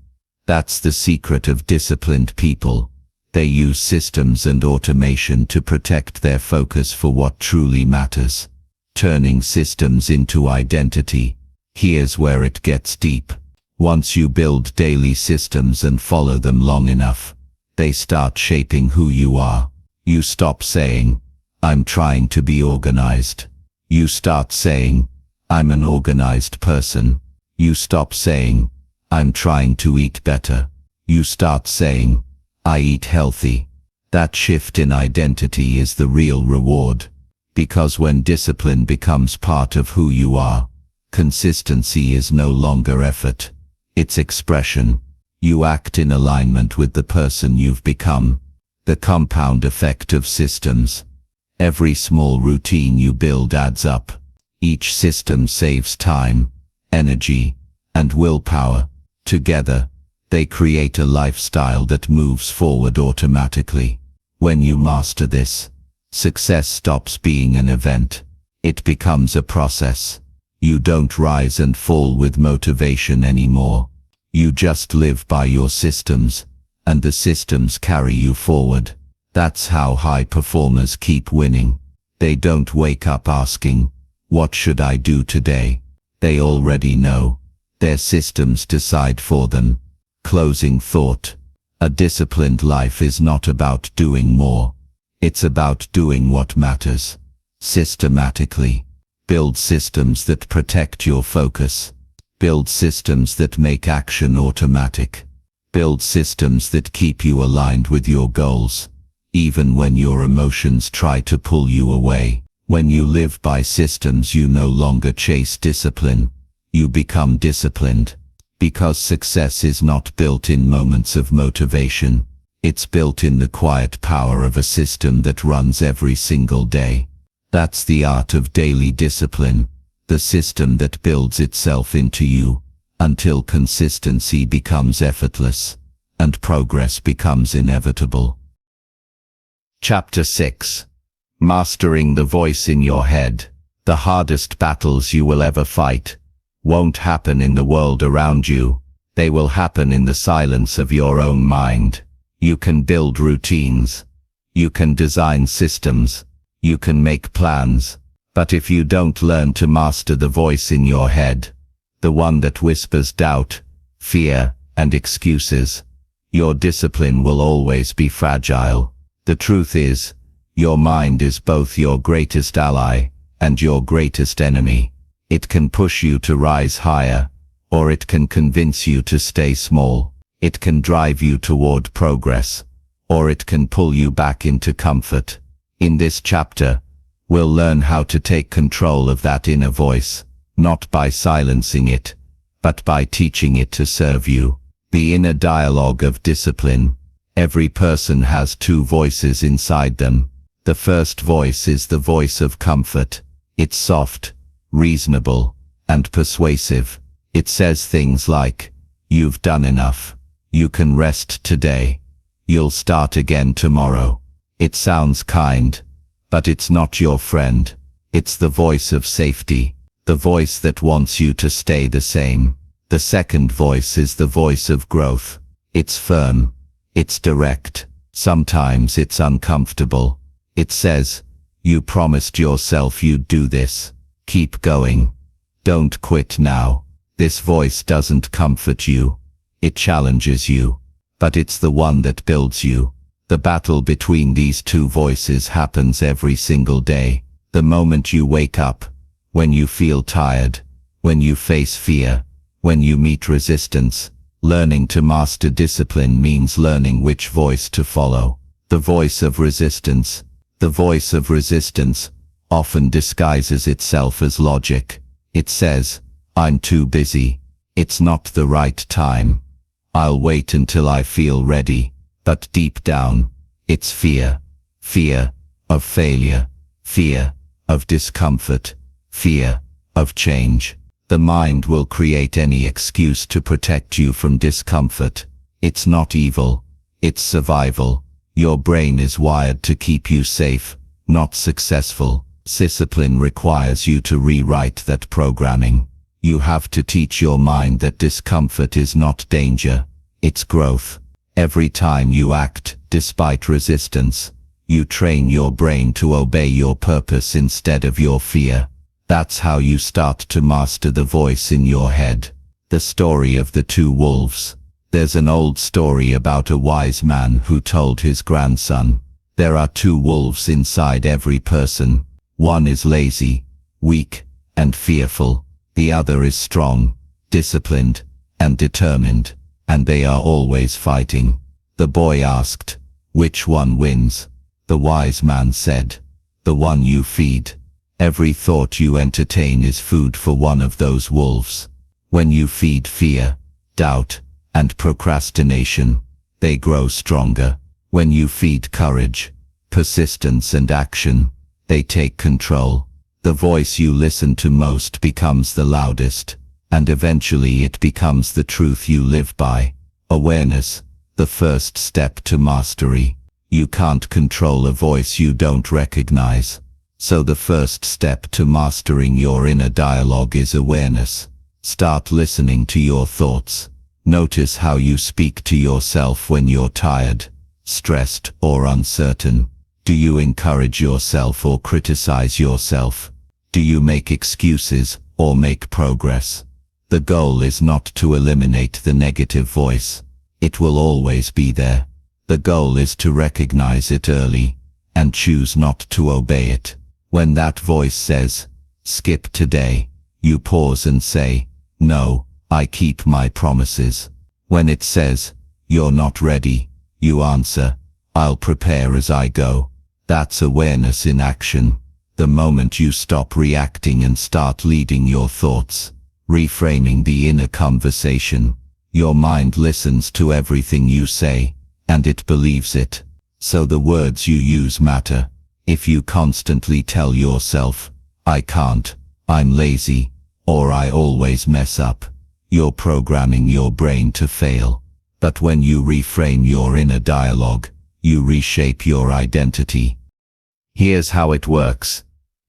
That's the secret of disciplined people. They use systems and automation to protect their focus for what truly matters. Turning systems into identity. Here's where it gets deep. Once you build daily systems and follow them long enough, they start shaping who you are. You stop saying, "I'm trying to be organized." You start saying, "I'm an organized person." You stop saying, "I'm trying to eat better." You start saying, "I eat healthy." That shift in identity is the real reward. Because when discipline becomes part of who you are, consistency is no longer effort. It's expression. You act in alignment with the person you've become. The compound effect of systems. Every small routine you build adds up. Each system saves time, energy, and willpower. Together, they create a lifestyle that moves forward automatically. When you master this, success stops being an event. It becomes a process. You don't rise and fall with motivation anymore. You just live by your systems, and the systems carry you forward. That's how high performers keep winning. They don't wake up asking, "What should I do today?" They already know. Their systems decide for them. Closing thought. A disciplined life is not about doing more. It's about doing what matters. Systematically. Build systems that protect your focus. Build systems that make action automatic. Build systems that keep you aligned with your goals, even when your emotions try to pull you away. When you live by systems, you no longer chase discipline. You become disciplined. Because success is not built in moments of motivation. It's built in the quiet power of a system that runs every single day. That's the art of daily discipline, the system that builds itself into you, until consistency becomes effortless, and progress becomes inevitable. Chapter 6. Mastering the voice in your head. The hardest battles you will ever fight won't happen in the world around you. They will happen in the silence of your own mind. You can build routines. You can design systems. You can make plans. But if you don't learn to master the voice in your head, the one that whispers doubt, fear, and excuses, your discipline will always be fragile. The truth is, your mind is both your greatest ally and your greatest enemy. It can push you to rise higher, or it can convince you to stay small. It can drive you toward progress, or it can pull you back into comfort. In this chapter, we'll learn how to take control of that inner voice, not by silencing it, but by teaching it to serve you. The inner dialogue of discipline. Every person has two voices inside them. The first voice is the voice of comfort. It's soft, reasonable, and persuasive. It says things like, "You've done enough. You can rest today. You'll start again tomorrow." It sounds kind, but it's not your friend. It's the voice of safety, the voice that wants you to stay the same. The second voice is the voice of growth. It's firm. It's direct. Sometimes it's uncomfortable. It says, "You promised yourself you'd do this. Keep going. Don't quit now." This voice doesn't comfort you. It challenges you. But it's the one that builds you. The battle between these two voices happens every single day. The moment you wake up, when you feel tired, when you face fear, when you meet resistance. Learning to master discipline means learning which voice to follow. The voice of resistance. The voice of resistance often disguises itself as logic. It says, "I'm too busy. It's not the right time. I'll wait until I feel ready." But deep down, it's fear. Fear of failure. Fear of discomfort. Fear of change. The mind will create any excuse to protect you from discomfort. It's not evil. It's survival. Your brain is wired to keep you safe, not successful. Discipline requires you to rewrite that programming. You have to teach your mind that discomfort is not danger. It's growth. Every time you act, despite resistance, you train your brain to obey your purpose instead of your fear. That's how you start to master the voice in your head. The story of the two wolves. There's an old story about a wise man who told his grandson, "There are two wolves inside every person. One is lazy, weak, and fearful. The other is strong, disciplined, and determined, and they are always fighting." The boy asked, "Which one wins?" The wise man said, "The one you feed. Every thought you entertain is food for one of those wolves. When you feed fear, doubt, and procrastination, they grow stronger. When you feed courage, persistence, and action, they take control. The voice you listen to most becomes the loudest, and eventually it becomes the truth you live by." Awareness, the first step to mastery. You can't control a voice you don't recognize. So the first step to mastering your inner dialogue is awareness. Start listening to your thoughts. Notice how you speak to yourself when you're tired, stressed, or uncertain. Do you encourage yourself or criticize yourself? Do you make excuses or make progress? The goal is not to eliminate the negative voice. It will always be there. The goal is to recognize it early and choose not to obey it. When that voice says, "Skip today," you pause and say, "No, I keep my promises." When it says, "You're not ready," you answer, "I'll prepare as I go." That's awareness in action. The moment you stop reacting and start leading your thoughts, reframing the inner conversation, your mind listens to everything you say, and it believes it. So the words you use matter. If you constantly tell yourself, "I can't," "I'm lazy," or "I always mess up," you're programming your brain to fail. But when you reframe your inner dialogue, you reshape your identity. Here's how it works.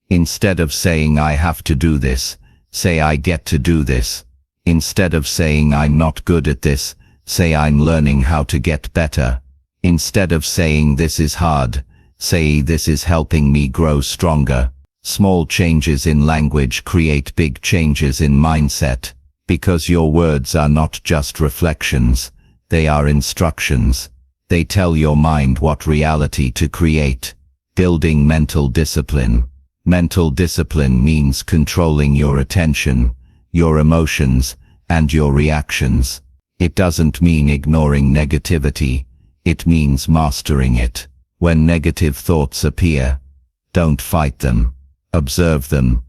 Instead of saying I have to do this, say I get to do this. Instead of saying I'm not good at this, say I'm learning how to get better. Instead of saying this is hard, say this is helping me grow stronger. Small changes in language create big changes in mindset, because your words are not just reflections, they are instructions. They tell your mind what reality to create. Building mental discipline. Mental discipline means controlling your attention, your emotions, and your reactions. It doesn't mean ignoring negativity, it means mastering it. When negative thoughts appear, don't fight them. Observe them.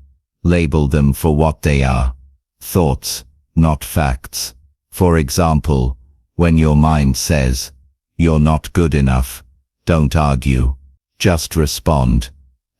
Label them for what they are. Thoughts, not facts. For example, when your mind says, "You're not good enough," don't argue. Just respond.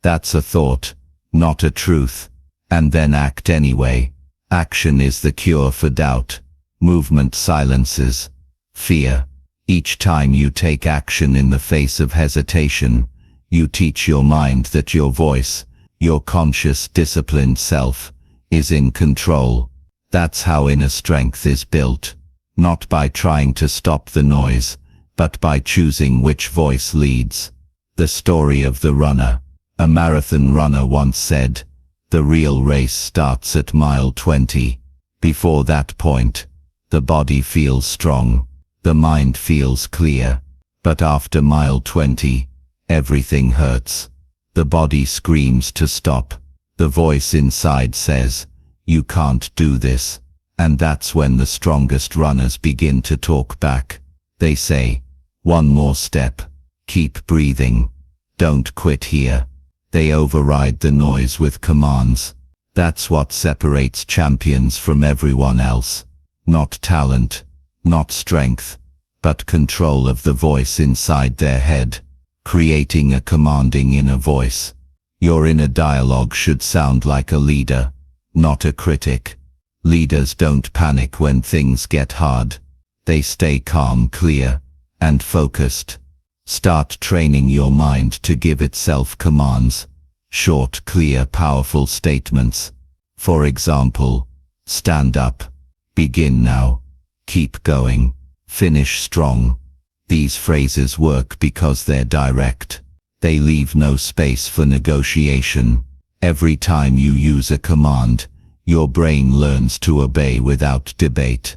That's a thought, not a truth. And then act anyway. Action is the cure for doubt. Movement silences fear. Each time you take action in the face of hesitation, you teach your mind that your voice, your conscious, disciplined self, is in control. That's how inner strength is built. Not by trying to stop the noise, but by choosing which voice leads. The story of the runner. A marathon runner once said, "The real race starts at mile 20. Before that point, the body feels strong, the mind feels clear. But after mile 20, everything hurts. The body screams to stop. The voice inside says, 'You can't do this.' And that's when the strongest runners begin to talk back. They say, 'One more step. Keep breathing. Don't quit here.' They override the noise with commands. That's what separates champions from everyone else. Not talent, not strength, but control of the voice inside their head. Creating a commanding inner voice. Your inner dialogue should sound like a leader, not a critic. Leaders don't panic when things get hard. They stay calm, clear, and focused. Start training your mind to give itself commands. Short, clear, powerful statements. For example, stand up. Begin now. Keep going. Finish strong. These phrases work because they're direct. They leave no space for negotiation. Every time you use a command, your brain learns to obey without debate.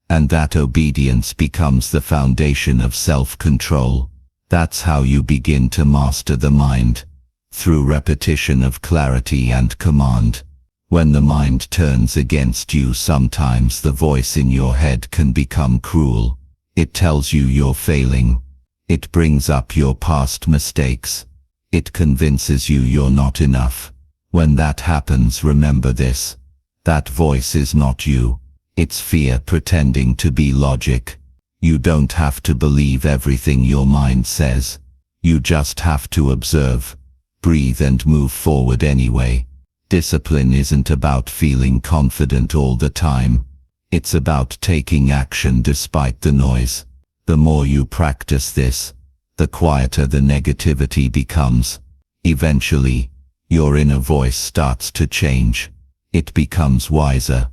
And that obedience becomes the foundation of self-control. That's how you begin to master the mind. Through repetition of clarity and command. When the mind turns against you, sometimes the voice in your head can become cruel. It tells you you're failing. It brings up your past mistakes. It convinces you you're not enough. When that happens, remember this. That voice is not you. It's fear pretending to be logic. You don't have to believe everything your mind says. You just have to observe, breathe and move forward anyway. Discipline isn't about feeling confident all the time. It's about taking action despite the noise. The more you practice this, the quieter the negativity becomes. Eventually, your inner voice starts to change. It becomes wiser,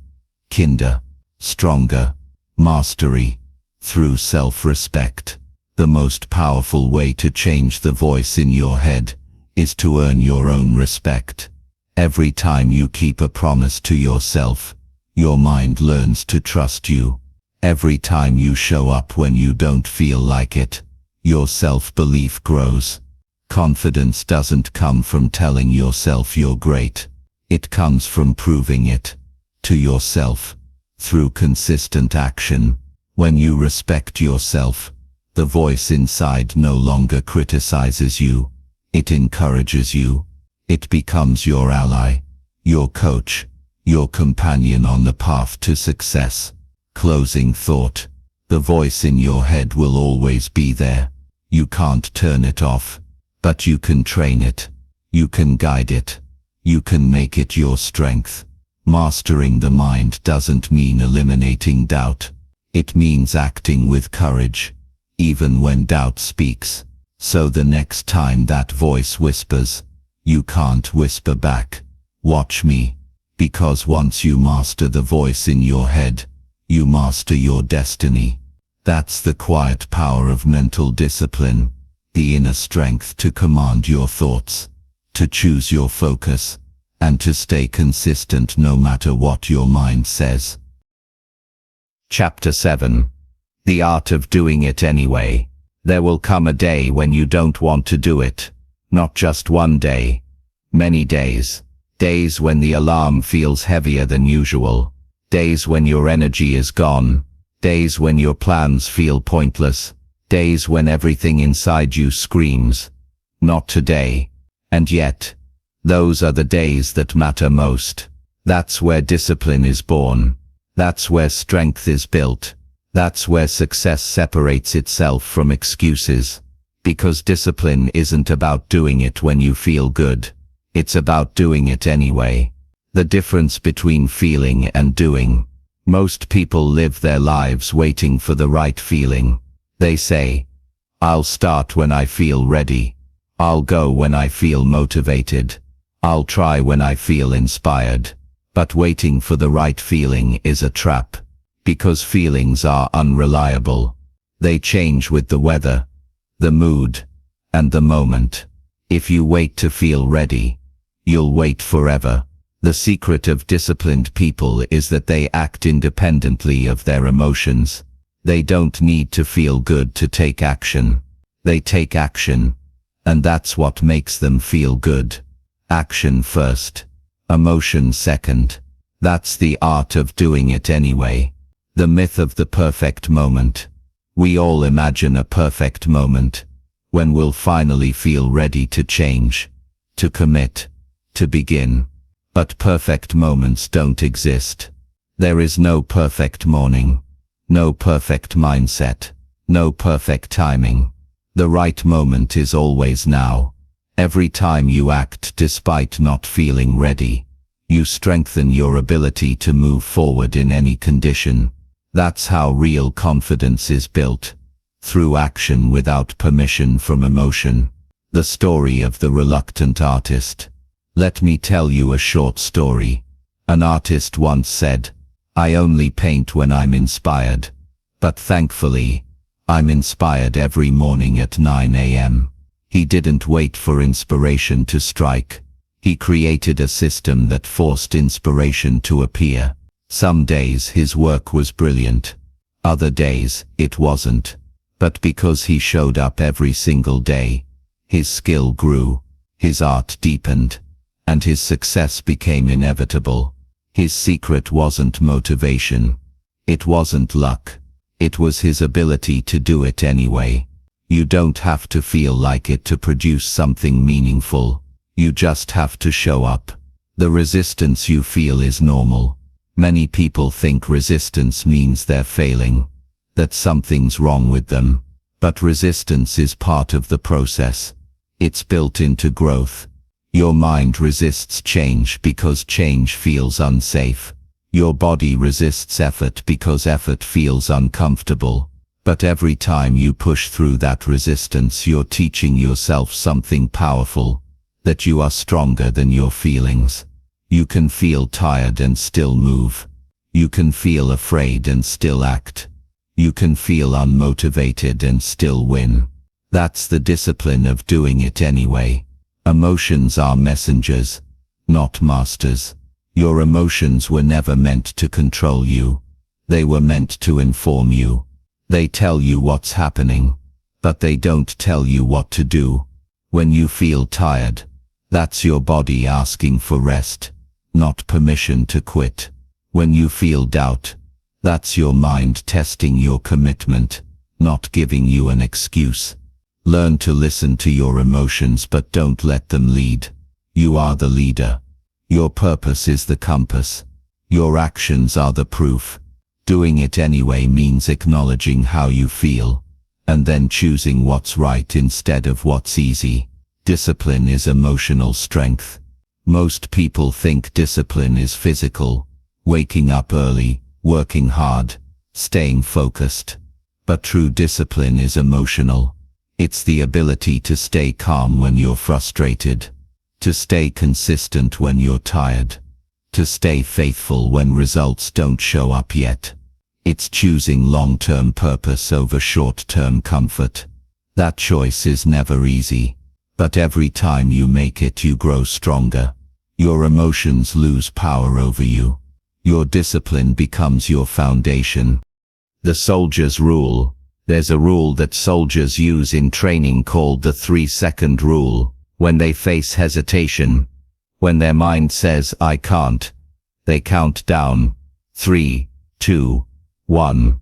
kinder, stronger. Mastery, through self-respect. The most powerful way to change the voice in your head is to earn your own respect. Every time you keep a promise to yourself, your mind learns to trust you. Every time you show up when you don't feel like it, your self-belief grows. Confidence doesn't come from telling yourself you're great. It comes from proving it to yourself through consistent action. When you respect yourself, the voice inside no longer criticizes you. It encourages you. It becomes your ally, your coach, your companion on the path to success. Closing thought. The voice in your head will always be there. You can't turn it off, but you can train it. You can guide it. You can make it your strength. Mastering the mind doesn't mean eliminating doubt. It means acting with courage, even when doubt speaks. So the next time that voice whispers, you can't whisper back, "Watch me," because once you master the voice in your head, you master your destiny. That's the quiet power of mental discipline, the inner strength to command your thoughts, to choose your focus, and to stay consistent no matter what your mind says. Chapter 7. The Art of Doing It Anyway. There will come a day when you don't want to do it. Not just one day. Many days. Days when the alarm feels heavier than usual. Days when your energy is gone. Days when your plans feel pointless. Days when everything inside you screams, "Not today." And yet, those are the days that matter most. That's where discipline is born. That's where strength is built. That's where success separates itself from excuses. Because discipline isn't about doing it when you feel good. It's about doing it anyway. The difference between feeling and doing. Most people live their lives waiting for the right feeling. They say, "I'll start when I feel ready. I'll go when I feel motivated. I'll try when I feel inspired." But waiting for the right feeling is a trap. Because feelings are unreliable. They change with the weather, the mood, and the moment. If you wait to feel ready, you'll wait forever. The secret of disciplined people is that they act independently of their emotions. They don't need to feel good to take action. They take action, and that's what makes them feel good. Action first, emotion second. That's the art of doing it anyway. The myth of the perfect moment. We all imagine a perfect moment, when we'll finally feel ready to change, to commit, to begin. But perfect moments don't exist. There is no perfect morning, no perfect mindset, no perfect timing. The right moment is always now. Every time you act despite not feeling ready, you strengthen your ability to move forward in any condition. That's how real confidence is built, through action without permission from emotion. The story of the reluctant artist. Let me tell you a short story. An artist once said, "I only paint when I'm inspired. But thankfully, I'm inspired every morning at 9 a.m. He didn't wait for inspiration to strike. He created a system that forced inspiration to appear. Some days his work was brilliant. Other days, it wasn't. But because he showed up every single day, his skill grew, his art deepened, and his success became inevitable. His secret wasn't motivation. It wasn't luck. It was his ability to do it anyway. You don't have to feel like it to produce something meaningful. You just have to show up. The resistance you feel is normal. Many people think resistance means they're failing, that something's wrong with them. But resistance is part of the process. It's built into growth. Your mind resists change because change feels unsafe. Your body resists effort because effort feels uncomfortable. But every time you push through that resistance, you're teaching yourself something powerful, that you are stronger than your feelings. You can feel tired and still move. You can feel afraid and still act. You can feel unmotivated and still win. That's the discipline of doing it anyway. Emotions are messengers, not masters. Your emotions were never meant to control you. They were meant to inform you. They tell you what's happening, but they don't tell you what to do. When you feel tired, that's your body asking for rest, not permission to quit. When you feel doubt, that's your mind testing your commitment, not giving you an excuse. Learn to listen to your emotions, but don't let them lead. You are the leader. Your purpose is the compass. Your actions are the proof. Doing it anyway means acknowledging how you feel, and then choosing what's right instead of what's easy. Discipline is emotional strength. Most people think discipline is physical, waking up early, working hard, staying focused. But true discipline is emotional. It's the ability to stay calm when you're frustrated, to stay consistent when you're tired, to stay faithful when results don't show up yet. It's choosing long-term purpose over short-term comfort. That choice is never easy, but every time you make it, you grow stronger. Your emotions lose power over you. Your discipline becomes your foundation. The soldier's rule. There's a rule that soldiers use in training called the 3-second rule. When they face hesitation, when their mind says, "I can't," they count down 3, 2, 1,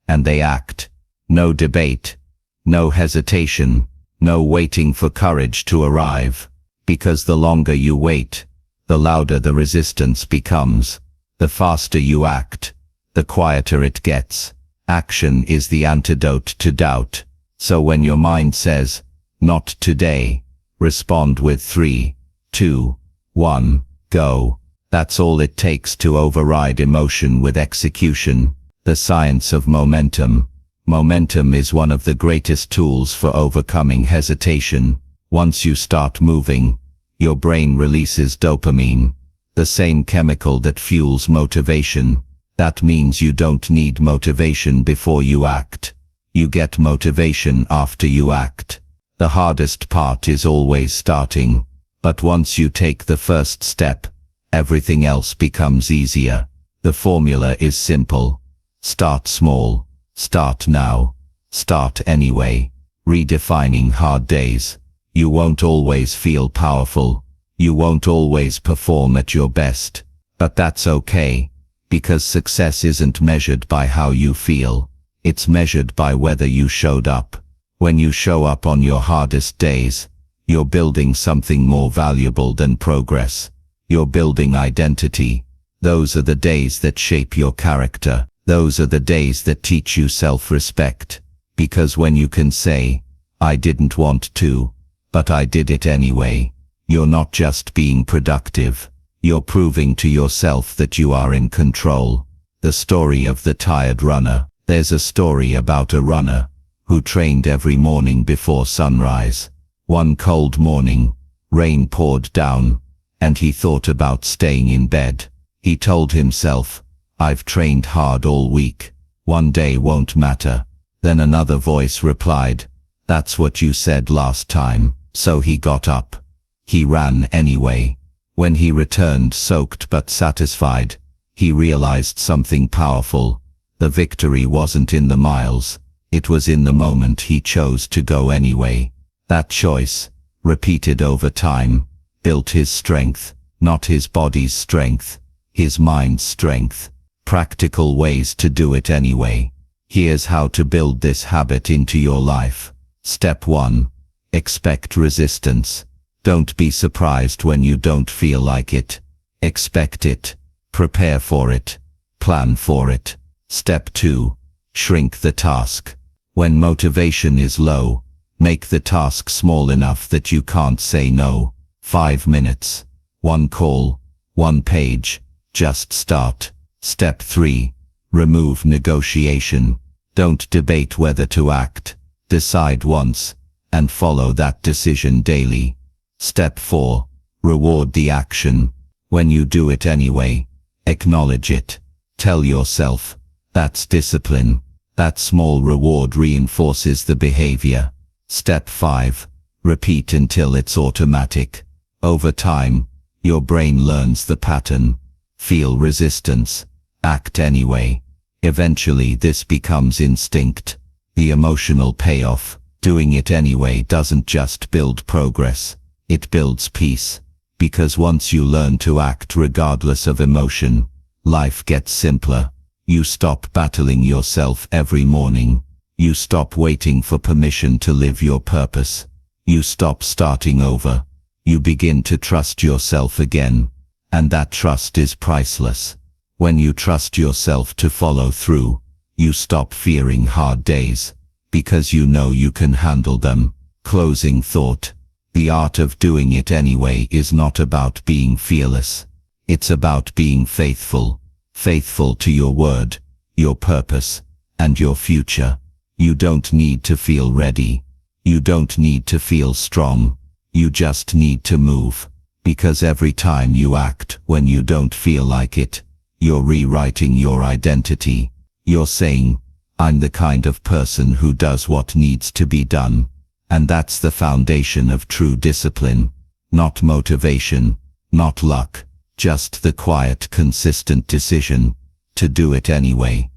and they act. No debate, no hesitation, no waiting for courage to arrive. Because the longer you wait, the louder the resistance becomes. The faster you act, the quieter it gets. Action is the antidote to doubt. So when your mind says, "Not today," respond with 3, 2, 1, go. That's all it takes to override emotion with execution. The science of momentum. Momentum is one of the greatest tools for overcoming hesitation. Once you start moving, your brain releases dopamine, the same chemical that fuels motivation. That means you don't need motivation before you act. You get motivation after you act. The hardest part is always starting, but once you take the first step, everything else becomes easier. The formula is simple. Start small. Start now. Start anyway. Redefining hard days. You won't always feel powerful. You won't always perform at your best. But that's okay, because success isn't measured by how you feel. It's measured by whether you showed up. When you show up on your hardest days, you're building something more valuable than progress. You're building identity. Those are the days that shape your character. Those are the days that teach you self-respect. Because when you can say, "I didn't want to, but I did it anyway," you're not just being productive. You're proving to yourself that you are in control. The story of the tired runner. There's a story about a runner who trained every morning before sunrise. One cold morning, rain poured down, and he thought about staying in bed. He told himself, "I've trained hard all week. One day won't matter." Then another voice replied, "That's what you said last time." So he got up. He ran anyway. When he returned soaked but satisfied, he realized something powerful. The victory wasn't in the miles. It was in the moment he chose to go anyway. That choice, repeated over time, built his strength, not his body's strength, his mind's strength. Practical ways to do it anyway. Here's how to build this habit into your life. Step 1. Expect resistance. Don't be surprised when you don't feel like it. Expect it. Prepare for it. Plan for it. Step 2. Shrink the task. When motivation is low, make the task small enough that you can't say no. 5 minutes. 1 call. 1 page. Just start. Step 3. Remove negotiation. Don't debate whether to act. Decide once, and follow that decision daily. Step 4. Reward the action. When you do it anyway, acknowledge it. Tell yourself, "That's discipline." That small reward reinforces the behavior. Step 5. Repeat until it's automatic. Over time, your brain learns the pattern. Feel resistance. Act anyway. Eventually this becomes instinct. The emotional payoff. Doing it anyway doesn't just build progress. It builds peace. Because once you learn to act regardless of emotion, life gets simpler. You stop battling yourself every morning. You stop waiting for permission to live your purpose. You stop starting over. You begin to trust yourself again. And that trust is priceless. When you trust yourself to follow through, you stop fearing hard days, because you know you can handle them. Closing thought. The art of doing it anyway is not about being fearless. It's about being faithful. Faithful to your word, your purpose, and your future. You don't need to feel ready. You don't need to feel strong. You just need to move. Because every time you act when you don't feel like it, you're rewriting your identity. You're saying, I'm the kind of person who does what needs to be done. And that's the foundation of true discipline. Not motivation, not luck, just the quiet, consistent decision to do it anyway.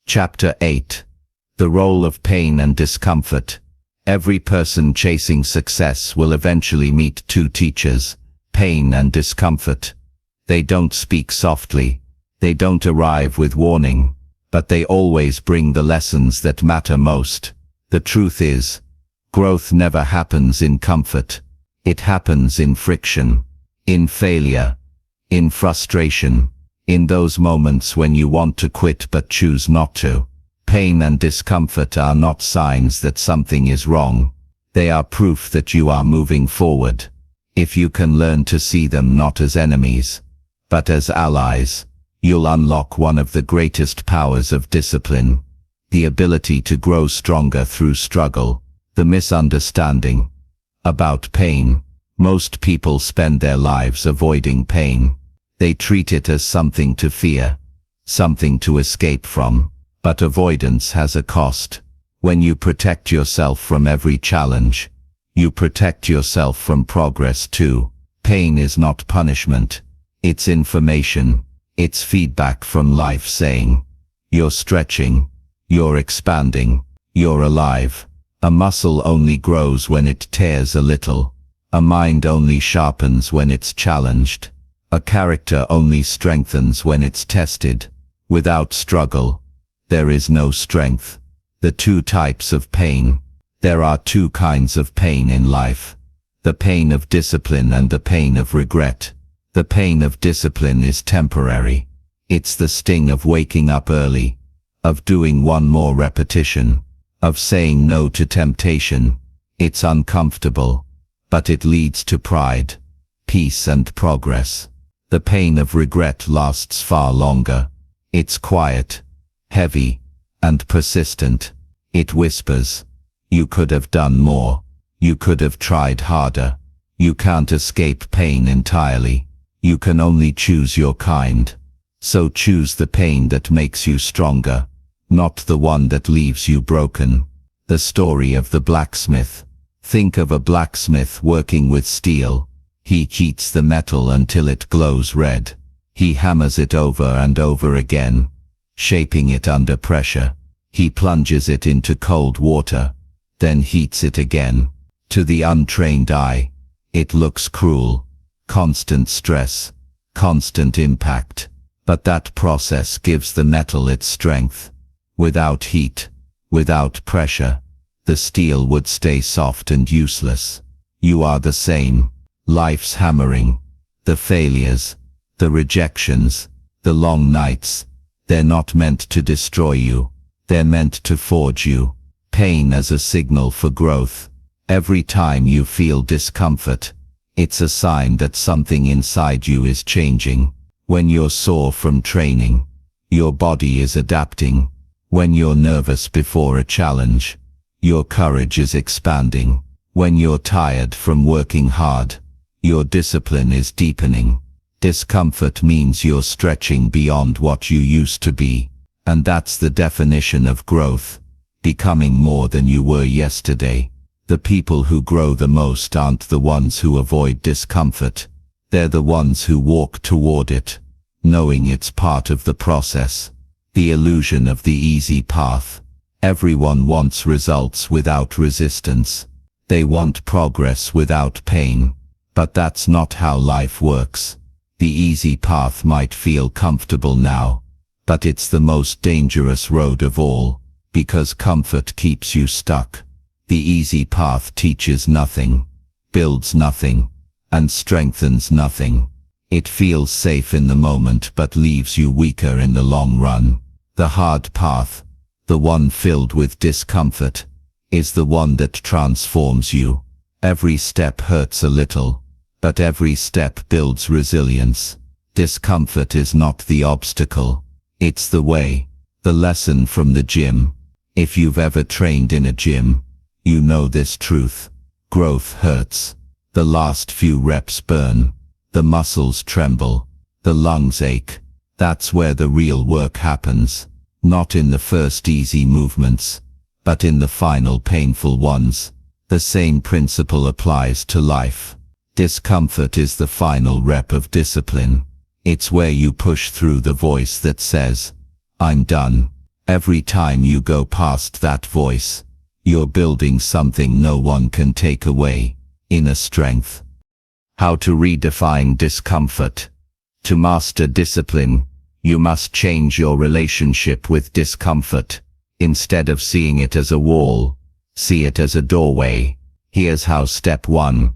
Chapter 8. The role of pain and discomfort. Every person chasing success will eventually meet two teachers, pain and discomfort. They don't speak softly. They don't arrive with warning, but they always bring the lessons that matter most. The truth is, growth never happens in comfort. It happens in friction, in failure, in frustration, in those moments when you want to quit but choose not to. Pain and discomfort are not signs that something is wrong. They are proof that you are moving forward. If you can learn to see them not as enemies, but as allies, you'll unlock one of the greatest powers of discipline, the ability to grow stronger through struggle. The misunderstanding about pain. Most people spend their lives avoiding pain. They treat it as something to fear, something to escape from. But avoidance has a cost. When you protect yourself from every challenge, you protect yourself from progress too. Pain is not punishment. It's information. It's feedback from life saying, you're stretching, you're expanding, you're alive. A muscle only grows when it tears a little. A mind only sharpens when it's challenged. A character only strengthens when it's tested. Without struggle, there is no strength. The two types of pain. There are two kinds of pain in life. The pain of discipline and the pain of regret. The pain of discipline is temporary. It's the sting of waking up early, of doing one more repetition, of saying no to temptation. It's uncomfortable, but it leads to pride, peace and progress. The pain of regret lasts far longer. It's quiet, heavy, and persistent. It whispers, you could have done more. You could have tried harder. You can't escape pain entirely. You can only choose your kind. So choose the pain that makes you stronger, not the one that leaves you broken. The story of the blacksmith. Think of a blacksmith working with steel. He heats the metal until it glows red. He hammers it over and over again, shaping it under pressure. He plunges it into cold water, then heats it again. To the untrained eye, it looks cruel. Constant stress, constant impact. But that process gives the metal its strength. Without heat, without pressure, the steel would stay soft and useless. You are the same. Life's hammering, the failures, the rejections, the long nights, they're not meant to destroy you. They're meant to forge you. Pain as a signal for growth. Every time you feel discomfort, it's a sign that something inside you is changing. When you're sore from training, your body is adapting. When you're nervous before a challenge, your courage is expanding. When you're tired from working hard, your discipline is deepening. Discomfort means you're stretching beyond what you used to be. And that's the definition of growth, becoming more than you were yesterday. The people who grow the most aren't the ones who avoid discomfort. They're the ones who walk toward it, knowing it's part of the process. The illusion of the easy path. Everyone wants results without resistance. They want progress without pain. But that's not how life works. The easy path might feel comfortable now, but it's the most dangerous road of all, because comfort keeps you stuck. The easy path teaches nothing, builds nothing, and strengthens nothing. It feels safe in the moment but leaves you weaker in the long run. The hard path, the one filled with discomfort, is the one that transforms you. Every step hurts a little, but every step builds resilience. Discomfort is not the obstacle, it's the way. The lesson from the gym. If you've ever trained in a gym, You know this truth. Growth hurts. The last few reps burn. The muscles tremble. The lungs ache. That's where the real work happens. Not in the first easy movements, but in the final painful ones. The same principle applies to life. Discomfort is the final rep of discipline. It's where you push through the voice that says, "I'm done." Every time you go past that voice, you're building something no one can take away: inner strength. How to redefine discomfort. To master discipline, you must change your relationship with discomfort. Instead of seeing it as a wall, see it as a doorway. Here's how. Step 1.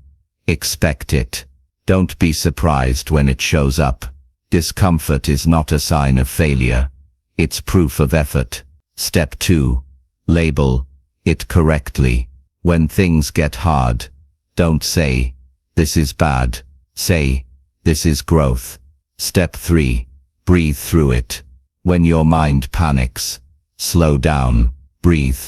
Expect it. Don't be surprised when it shows up. Discomfort is not a sign of failure. It's proof of effort. Step 2. Label it correctly. When things get hard, don't say, "This is bad." Say, "This is growth." Step 3. Breathe through it. When your mind panics, slow down, breathe.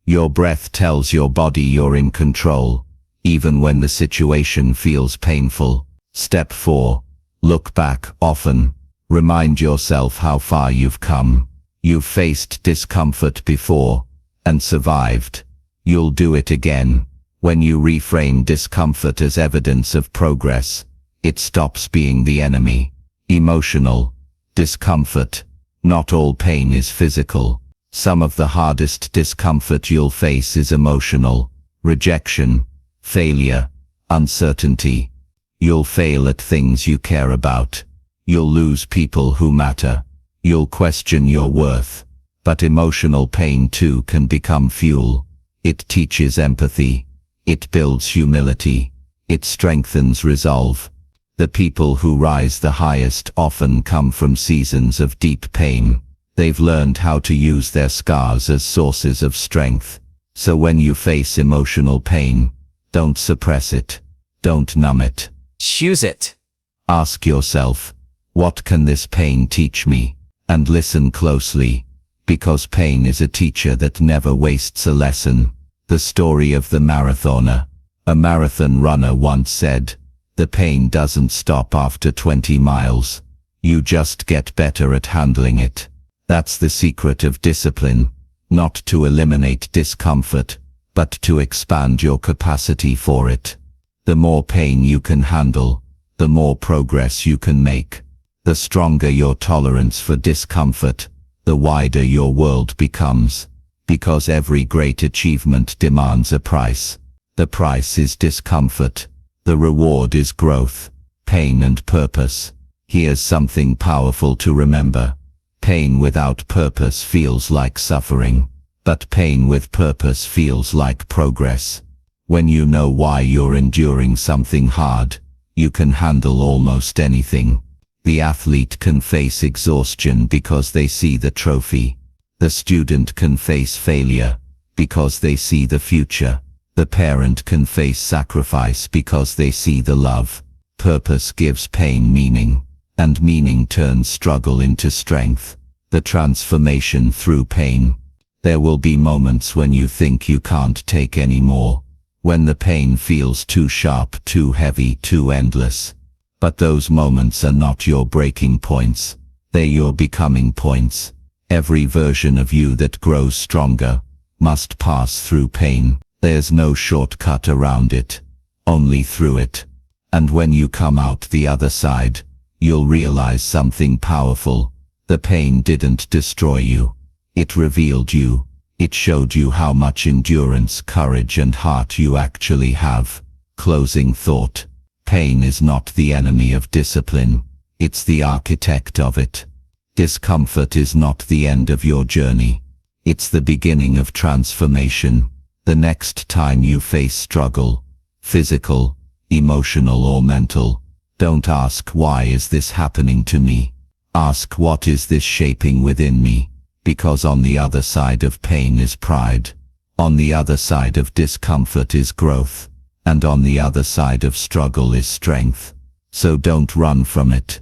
Your breath tells your body you're in control, even when the situation feels painful. Step 4. Look back often. Remind yourself how far you've come. You've faced discomfort before and survived. You'll do it again. When you reframe discomfort as evidence of progress, it stops being the enemy. Emotional discomfort. Not all pain is physical. Some of the hardest discomfort you'll face is emotional. Rejection, failure, uncertainty. You'll fail at things you care about. You'll lose people who matter. You'll question your worth. But emotional pain too can become fuel. It teaches empathy. It builds humility. It strengthens resolve. The people who rise the highest often come from seasons of deep pain. They've learned how to use their scars as sources of strength. So when you face emotional pain, don't suppress it. Don't numb it. Choose it. Ask yourself, what can this pain teach me? And listen closely, because pain is a teacher that never wastes a lesson. The story of the marathoner. A marathon runner once said, "The pain doesn't stop after 20 miles. You just get better at handling it." That's the secret of discipline. Not to eliminate discomfort, but to expand your capacity for it. The more pain you can handle, the more progress you can make. The stronger your tolerance for discomfort, the wider your world becomes. Because every great achievement demands a price. The price is discomfort. The reward is growth, pain and purpose. Here's something powerful to remember. Pain without purpose feels like suffering, but pain with purpose feels like progress. When you know why you're enduring something hard, you can handle almost anything. The athlete can face exhaustion because they see the trophy. The student can face failure because they see the future. The parent can face sacrifice because they see the love. Purpose gives pain meaning, and meaning turns struggle into strength. The transformation through pain. There will be moments when you think you can't take any more, when the pain feels too sharp, too heavy, too endless. But those moments are not your breaking points. They're your becoming points. Every version of you that grows stronger must pass through pain. There's no shortcut around it, only through it. And when you come out the other side, you'll realize something powerful. The pain didn't destroy you. It revealed you. It showed you how much endurance, courage and heart you actually have. Closing thought. Pain is not the enemy of discipline. It's the architect of it. Discomfort is not the end of your journey. It's the beginning of transformation. The next time you face struggle, physical, emotional or mental, don't ask, "Why is this happening to me?" Ask, "What is this shaping within me?" Because on the other side of pain is pride. On the other side of discomfort is growth. And on the other side of struggle is strength. So don't run from it.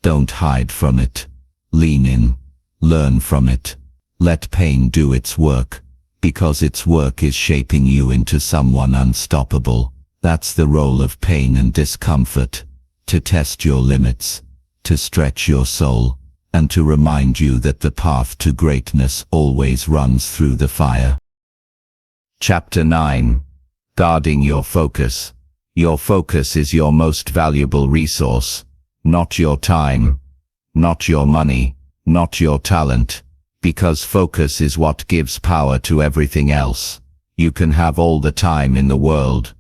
Don't hide from it. Lean in. Learn from it. Let pain do its work. because its work is shaping you into someone unstoppable. That's the role of pain and discomfort, to test your limits, to stretch your soul, and to remind you that the path to greatness always runs through the fire. Chapter 9. Guarding your focus. Your focus is your most valuable resource, not your time, not your money, not your talent, because focus is what gives power to everything else. You can have all the time in the world,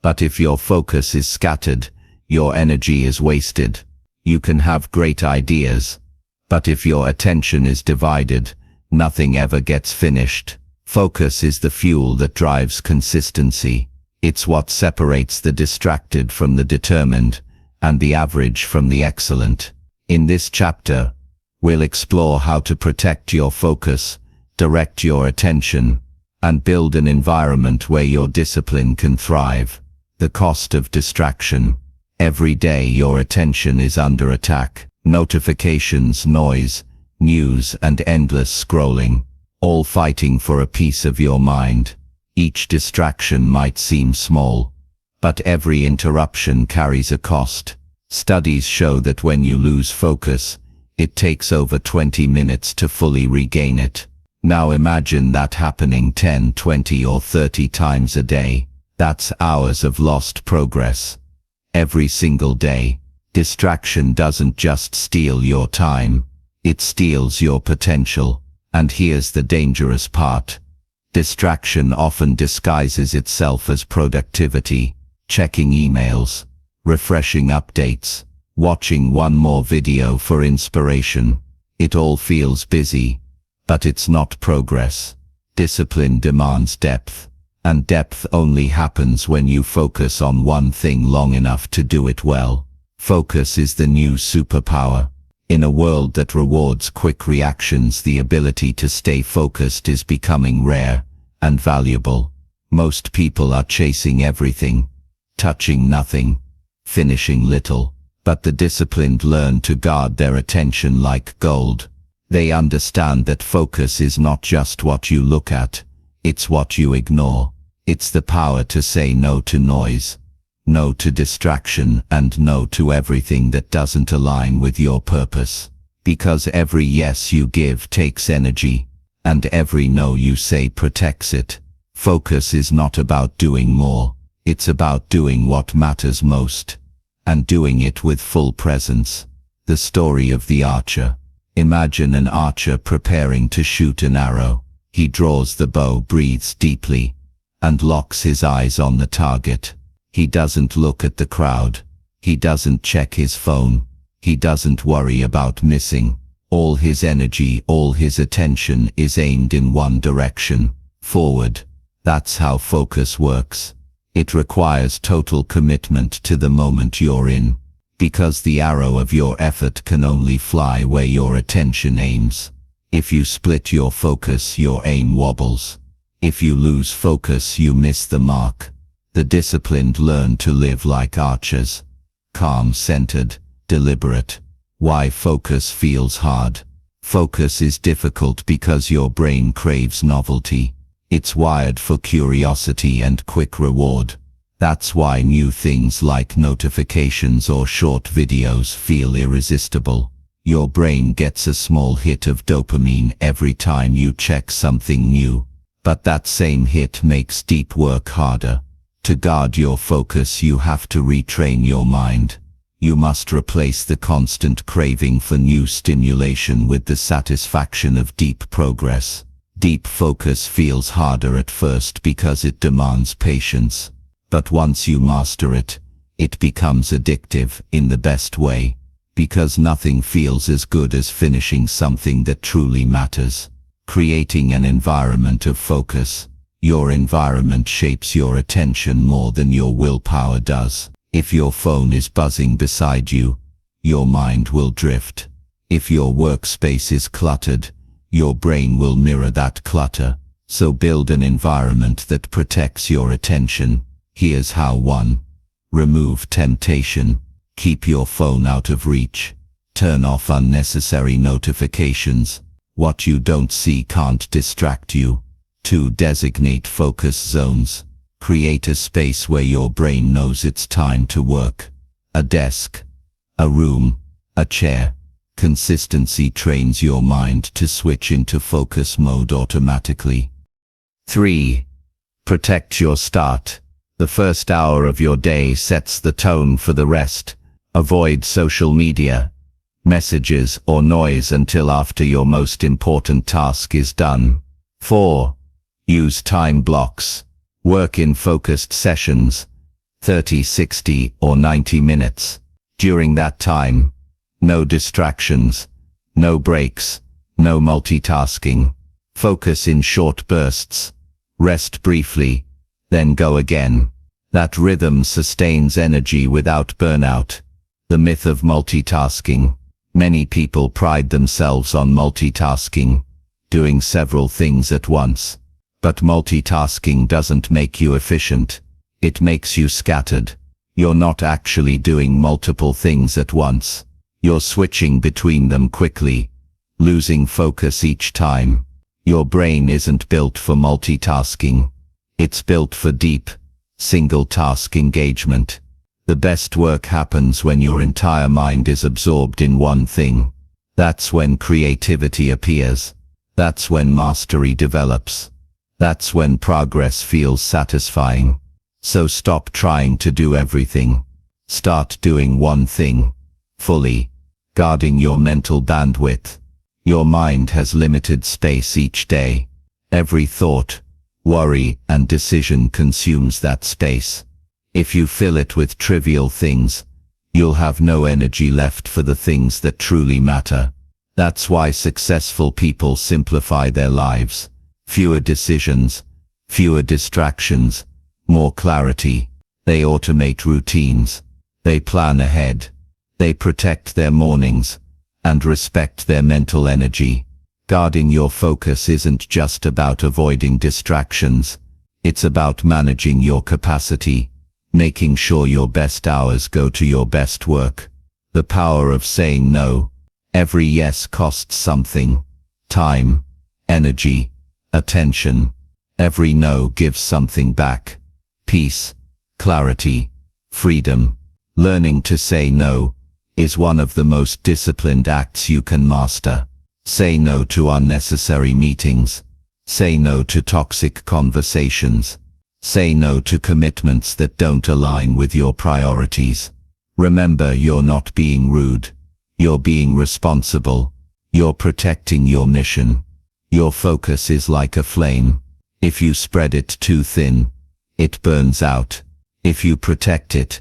but if your focus is scattered, your energy is wasted. You can have great ideas, but if your attention is divided, nothing ever gets finished. Focus is the fuel that drives consistency. It's what separates the distracted from the determined, and the average from the excellent. In this chapter, we'll explore how to protect your focus, direct your attention, and build an environment where your discipline can thrive. The cost of distraction. Every day your attention is under attack. Notifications, noise, news, and endless scrolling, all fighting for a piece of your mind. Each distraction might seem small, but every interruption carries a cost. Studies show that when you lose focus, it takes over 20 minutes to fully regain it. Now imagine that happening 10, 20, or 30 times a day. That's hours of lost progress. Every single day. Distraction doesn't just steal your time, it steals your potential. And here's the dangerous part. Distraction often disguises itself as productivity, checking emails, refreshing updates, watching one more video for inspiration. It all feels busy, but it's not progress. Discipline demands depth, and depth only happens when you focus on one thing long enough to do it well. Focus is the new superpower. In a world that rewards quick reactions, the ability to stay focused is becoming rare and valuable. Most people are chasing everything, touching nothing, finishing little, but the disciplined learn to guard their attention like gold. They understand that focus is not just what you look at, it's what you ignore. It's the power to say no to noise, no to distraction, and no to everything that doesn't align with your purpose. Because every yes you give takes energy, and every no you say protects it. Focus is not about doing more, it's about doing what matters most, and doing it with full presence. The story of the archer. Imagine an archer preparing to shoot an arrow. He draws the bow, breathes deeply, and locks his eyes on the target. He doesn't look at the crowd. He doesn't check his phone. He doesn't worry about missing. All his energy, all his attention is aimed in one direction, forward. That's how focus works. It requires total commitment to the moment you're in, because the arrow of your effort can only fly where your attention aims. If you split your focus, your aim wobbles. If you lose focus, you miss the mark. The disciplined learn to live like archers, calm, centered, deliberate. Why focus feels hard? Focus is difficult because your brain craves novelty. It's wired for curiosity and quick reward. That's why new things like notifications or short videos feel irresistible. Your brain gets a small hit of dopamine every time you check something new. But that same hit makes deep work harder. To guard your focus, you have to retrain your mind. You must replace the constant craving for new stimulation with the satisfaction of deep progress. Deep focus feels harder at first because it demands patience. But once you master it, it becomes addictive in the best way. Because nothing feels as good as finishing something that truly matters. Creating an environment of focus. Your environment shapes your attention more than your willpower does. If your phone is buzzing beside you, your mind will drift. If your workspace is cluttered, your brain will mirror that clutter. So build an environment that protects your attention. Here's how. 1. Remove temptation. Keep your phone out of reach. Turn off unnecessary notifications. What you don't see can't distract you. 2. Designate focus zones. Create a space where your brain knows it's time to work. A desk, a room, a chair. Consistency trains your mind to switch into focus mode automatically. 3. Protect your start. The first hour of your day sets the tone for the rest. Avoid social media, messages, or noise until after your most important task is done. 4. Use time blocks. Work in focused sessions, 30, 60, or 90 minutes. During that time, no distractions, no breaks, no multitasking. Focus in short bursts. Rest briefly, then go again. That rhythm sustains energy without burnout. The myth of multitasking. Many people pride themselves on multitasking, doing several things at once. But multitasking doesn't make you efficient. It makes you scattered. You're not actually doing multiple things at once. You're switching between them quickly, losing focus each time. Your brain isn't built for multitasking. It's built for deep, single-task engagement. The best work happens when your entire mind is absorbed in one thing. That's when creativity appears. That's when mastery develops. That's when progress feels satisfying. So stop trying to do everything. Start doing one thing, fully, guarding your mental bandwidth. Your mind has limited space each day. Every thought, worry, and decision consumes that space. If you fill it with trivial things, you'll have no energy left for the things that truly matter. That's why successful people simplify their lives. Fewer decisions, fewer distractions, more clarity. They automate routines. They plan ahead. They protect their mornings and respect their mental energy. Guarding your focus isn't just about avoiding distractions. It's about managing your capacity, making sure your best hours go to your best work. The power of saying no. Every yes costs something. Time, energy, attention. Every no gives something back. Peace, clarity, freedom. Learning to say no is one of the most disciplined acts you can master. Say no to unnecessary meetings. Say no to toxic conversations. Say no to commitments that don't align with your priorities. Remember, you're not being rude. You're being responsible. You're protecting your mission. Your focus is like a flame. If you spread it too thin, it burns out. If you protect it,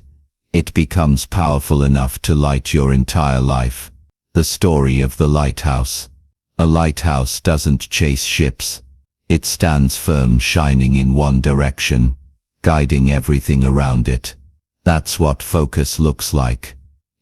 it becomes powerful enough to light your entire life. The story of the lighthouse. A lighthouse doesn't chase ships. It stands firm, shining in one direction, guiding everything around it. That's what focus looks like.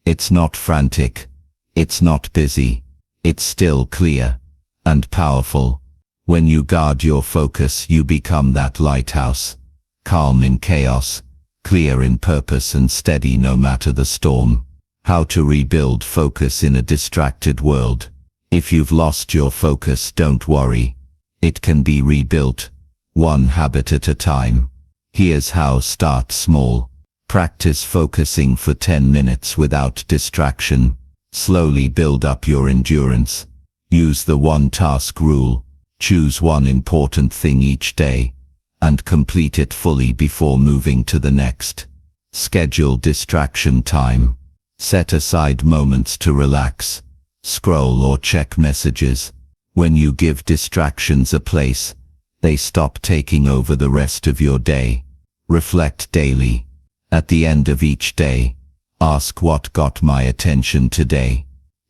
It's not frantic. It's not busy. It's still clear and powerful. When you guard your focus, you become that lighthouse. Calm in chaos, clear in purpose, and steady no matter the storm. How to rebuild focus in a distracted world. If you've lost your focus, don't worry. It can be rebuilt, one habit at a time. Here's how. Start small. Practice focusing for 10 minutes without distraction. Slowly build up your endurance. Use the one-task rule. Choose one important thing each day and complete it fully before moving to the next. Schedule distraction time. Set aside moments to relax, scroll, or check messages. When you give distractions a place, they stop taking over the rest of your day. Reflect daily. At the end of each day, ask, what got my attention today?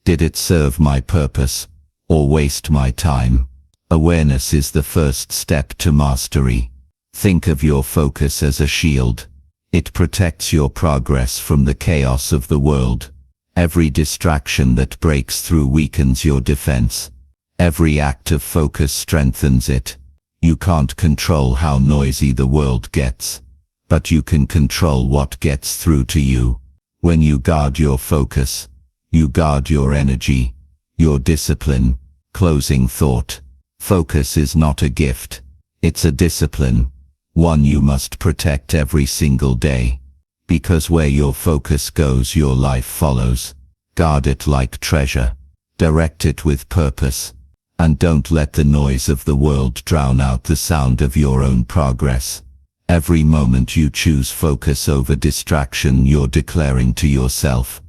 Did it serve my purpose or waste my time? Awareness is the first step to mastery. Think of your focus as a shield. It protects your progress from the chaos of the world. Every distraction that breaks through weakens your defense. Every act of focus strengthens it. You can't control how noisy the world gets, but you can control what gets through to you. When you guard your focus, you guard your energy, your discipline. Closing thought. Focus is not a gift. It's a discipline, one you must protect every single day. Because where your focus goes, your life follows. Guard it like treasure. Direct it with purpose. And don't let the noise of the world drown out the sound of your own progress. Every moment you choose focus over distraction, you're declaring to yourself,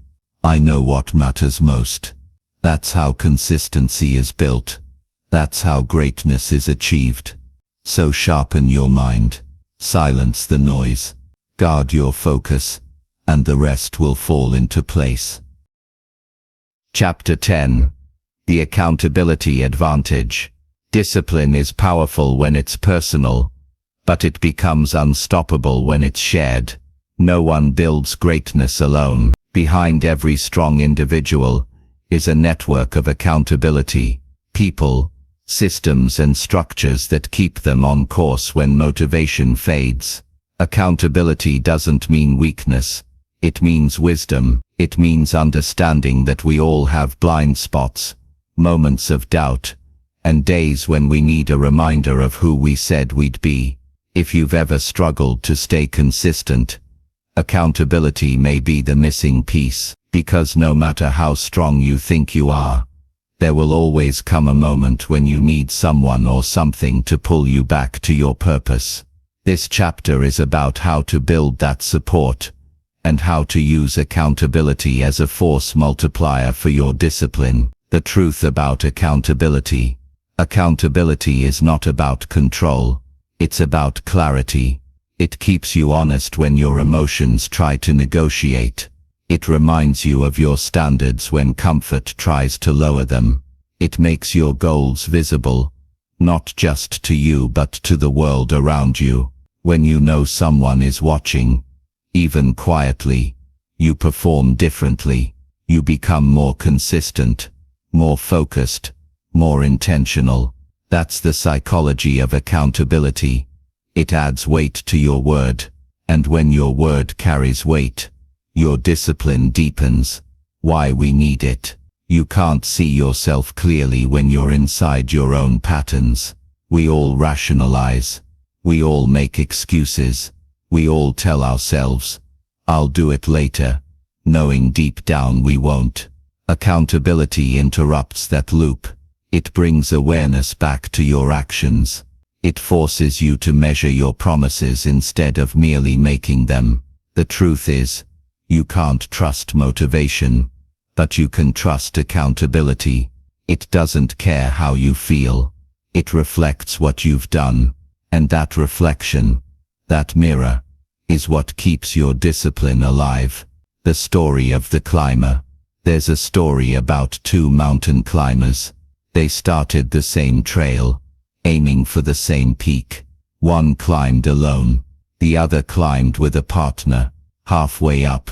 I know what matters most. That's how consistency is built. That's how greatness is achieved. So sharpen your mind. Silence the noise. Guard your focus, and the rest will fall into place. Chapter 10. The Accountability Advantage. Discipline is powerful when it's personal, but it becomes unstoppable when it's shared. No one builds greatness alone. Behind every strong individual is a network of accountability, people, systems and structures that keep them on course when motivation fades. Accountability doesn't mean weakness. It means wisdom. It means understanding that we all have blind spots, moments of doubt, and days when we need a reminder of who we said we'd be. If you've ever struggled to stay consistent, accountability may be the missing piece, because no matter how strong you think you are, there will always come a moment when you need someone or something to pull you back to your purpose. This chapter is about how to build that support, and how to use accountability as a force multiplier for your discipline. The truth about accountability. Accountability is not about control. It's about clarity. It keeps you honest when your emotions try to negotiate. It reminds you of your standards when comfort tries to lower them. It makes your goals visible, not just to you but to the world around you. When you know someone is watching, even quietly, you perform differently. You become more consistent, more focused, more intentional. That's the psychology of accountability. It adds weight to your word, and when your word carries weight, your discipline deepens. Why we need it. You can't see yourself clearly when you're inside your own patterns. We all rationalize. We all make excuses. We all tell ourselves, I'll do it later, knowing deep down we won't. Accountability interrupts that loop. It brings awareness back to your actions. It forces you to measure your promises instead of merely making them. The truth is, you can't trust motivation, but you can trust accountability. It doesn't care how you feel. It reflects what you've done, and that reflection, that mirror, is what keeps your discipline alive. The story of the climber. There's a story about two mountain climbers. They started the same trail, aiming for the same peak. One climbed alone, the other climbed with a partner. Halfway up,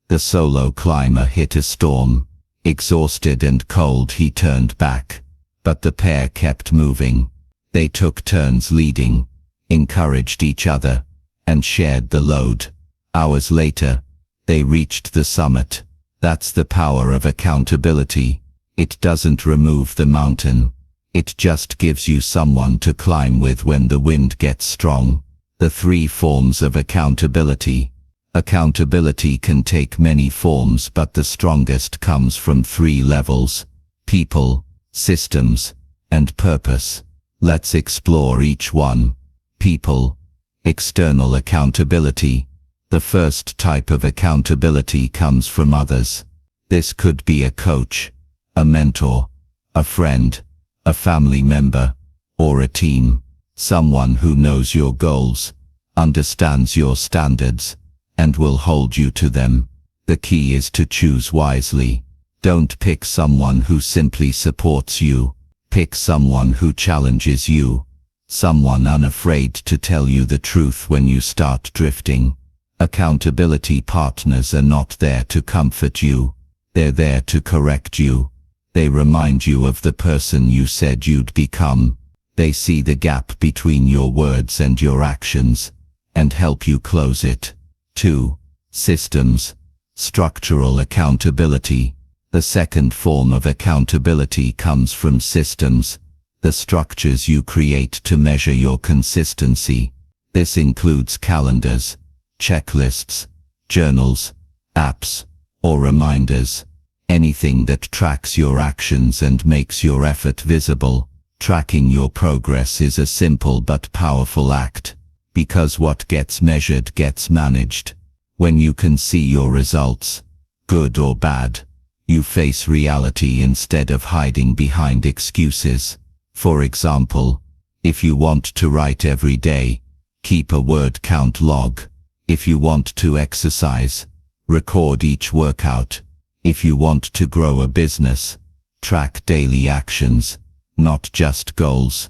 the solo climber hit a storm. Exhausted and cold, he turned back, but the pair kept moving. They took turns leading, encouraged each other, and shared the load. Hours later, they reached the summit. That's the power of accountability. It doesn't remove the mountain. It just gives you someone to climb with when the wind gets strong. The three forms of accountability. Accountability can take many forms, but the strongest comes from three levels: people, systems, and purpose. Let's explore each one. People. External accountability. The first type of accountability comes from others. This could be a coach, a mentor, a friend, a family member, or a team. Someone who knows your goals, understands your standards, and will hold you to them. The key is to choose wisely. Don't pick someone who simply supports you. Pick someone who challenges you. Someone unafraid to tell you the truth when you start drifting. Accountability partners are not there to comfort you. They're there to correct you. They remind you of the person you said you'd become. They see the gap between your words and your actions, and help you close it. 2. Systems. Structural accountability. The second form of accountability comes from systems. the structures you create to measure your consistency. This includes calendars, checklists, journals, apps, or reminders. Anything that tracks your actions and makes your effort visible. Tracking your progress is a simple but powerful act, because what gets measured gets managed. When you can see your results, good or bad, you face reality instead of hiding behind excuses. For example, if you want to write every day, keep a word count log. If you want to exercise, record each workout. If you want to grow a business, track daily actions, not just goals.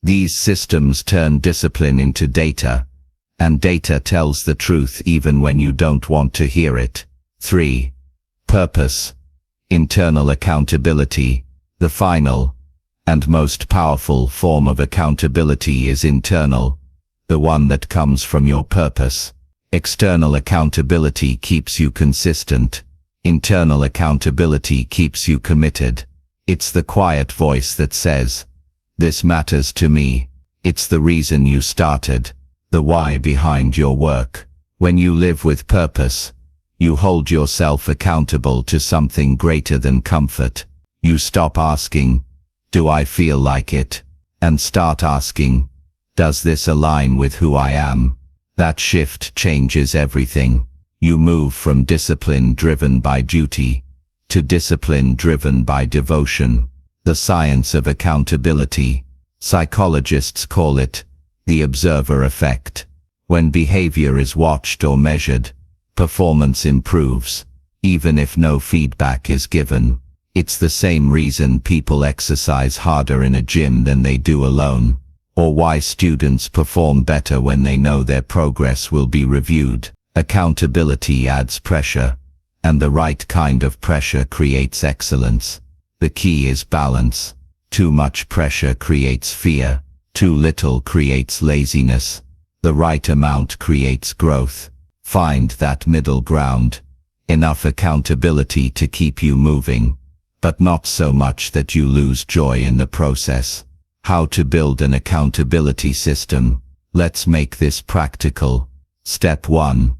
These systems turn discipline into data, and data tells the truth even when you don't want to hear it. 3. Purpose. Internal accountability. The final and most powerful form of accountability is internal, the one that comes from your purpose. External accountability keeps you consistent. Internal accountability keeps you committed. It's the quiet voice that says, "This matters to me." It's the reason you started, the why behind your work. When you live with purpose, you hold yourself accountable to something greater than comfort. You stop asking, "Do I feel like it?" and start asking, "Does this align with who I am?" That shift changes everything. You move from discipline driven by duty to discipline driven by devotion. The science of accountability. Psychologists call it the observer effect. When behavior is watched or measured, performance improves, even if no feedback is given. It's the same reason people exercise harder in a gym than they do alone, or why students perform better when they know their progress will be reviewed. Accountability adds pressure, and the right kind of pressure creates excellence. The key is balance. Too much pressure creates fear. Too little creates laziness. The right amount creates growth. Find that middle ground. Enough accountability to keep you moving, but not so much that you lose joy in the process. How to build an accountability system. Let's make this practical. Step 1.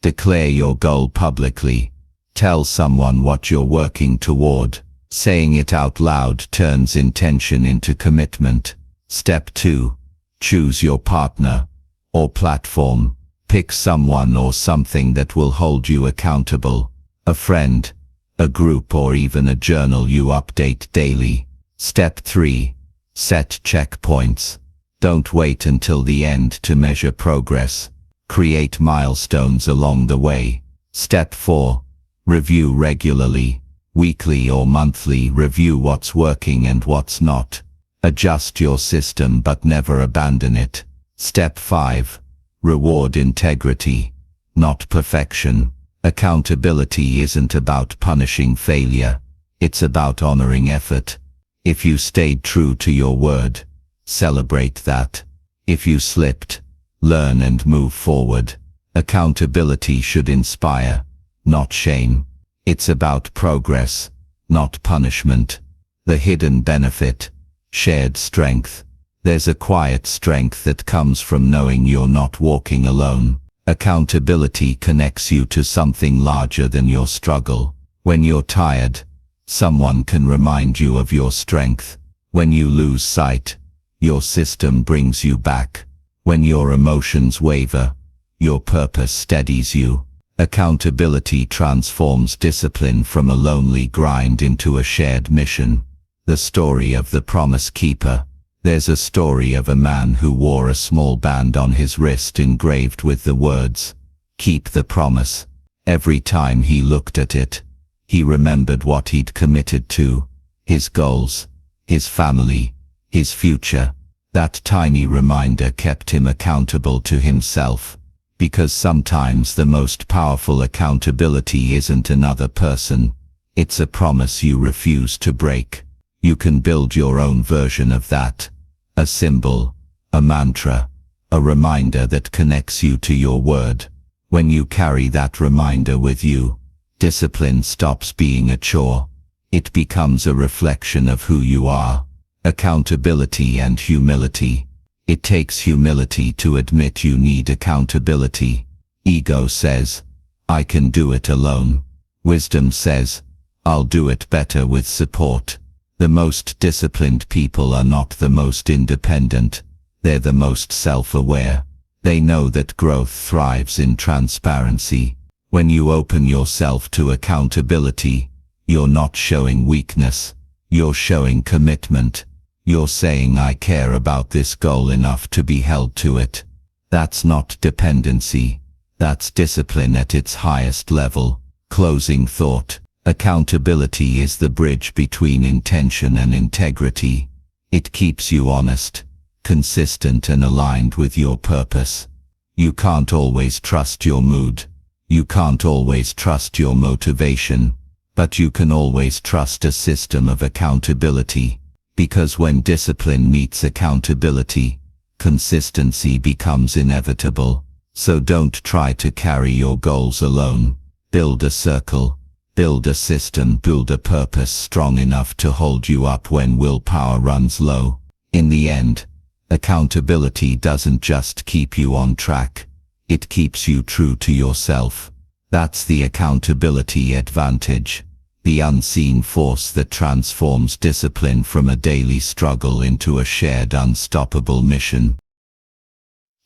Declare your goal publicly. Tell someone what you're working toward. Saying it out loud turns intention into commitment. Step 2. Choose your partner or platform. Pick someone or something that will hold you accountable. A friend, a group, or even a journal you update daily. Step 3. Set checkpoints. Don't wait until the end to measure progress. Create milestones along the way. Step 4. Review regularly. Weekly or monthly, review what's working and what's not. Adjust your system but never abandon it. Step 5. Reward integrity, not perfection. Accountability isn't about punishing failure. It's about honoring effort. If you stayed true to your word, celebrate that. If you slipped, learn and move forward. Accountability should inspire, not shame. It's about progress, not punishment. The hidden benefit. Shared strength. There's a quiet strength that comes from knowing you're not walking alone. Accountability connects you to something larger than your struggle. When you're tired, someone can remind you of your strength. When you lose sight, your system brings you back. When your emotions waver, your purpose steadies you. Accountability transforms discipline from a lonely grind into a shared mission. The story of the Promise Keeper. There's a story of a man who wore a small band on his wrist engraved with the words, "Keep the promise." Every time he looked at it, he remembered what he'd committed to, his goals, his family, his future. That tiny reminder kept him accountable to himself. Because sometimes the most powerful accountability isn't another person, it's a promise you refuse to break. You can build your own version of that. A symbol, a mantra, a reminder that connects you to your word. When you carry that reminder with you, discipline stops being a chore. It becomes a reflection of who you are. Accountability and humility. It takes humility to admit you need accountability. Ego says, I can do it alone. Wisdom says, I'll do it better with support. The most disciplined people are not the most independent. They're the most self-aware. They know that growth thrives in transparency. When you open yourself to accountability, you're not showing weakness. You're showing commitment. You're saying, I care about this goal enough to be held to it. That's not dependency. That's discipline at its highest level. Closing thought. Accountability is the bridge between intention and integrity. It keeps you honest, consistent and aligned with your purpose. You can't always trust your mood. You can't always trust your motivation. But you can always trust a system of accountability. Because when discipline meets accountability, consistency becomes inevitable. So don't try to carry your goals alone. Build a circle. Build a system, build a purpose strong enough to hold you up when willpower runs low. In the end, accountability doesn't just keep you on track. It keeps you true to yourself. That's the accountability advantage. The unseen force that transforms discipline from a daily struggle into a shared unstoppable mission.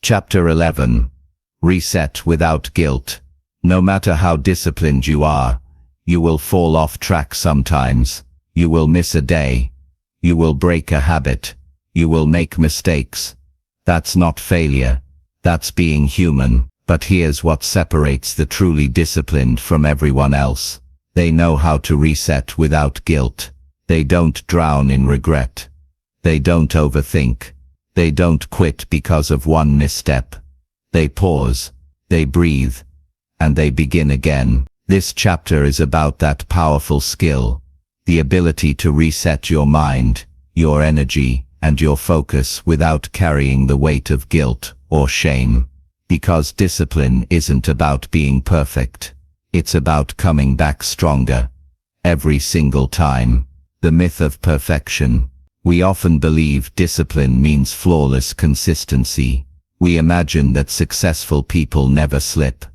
Chapter 11. Reset without guilt. No matter how disciplined you are, you will fall off track sometimes. You will miss a day. You will break a habit. You will make mistakes. That's not failure. That's being human. But here's what separates the truly disciplined from everyone else. They know how to reset without guilt. They don't drown in regret. They don't overthink. They don't quit because of one misstep. They pause. They breathe. And they begin again. This chapter is about that powerful skill, the ability to reset your mind, your energy, and your focus without carrying the weight of guilt or shame. Because discipline isn't about being perfect. It's about coming back stronger. Every single time. The myth of perfection. We often believe discipline means flawless consistency. We imagine that successful people never slip,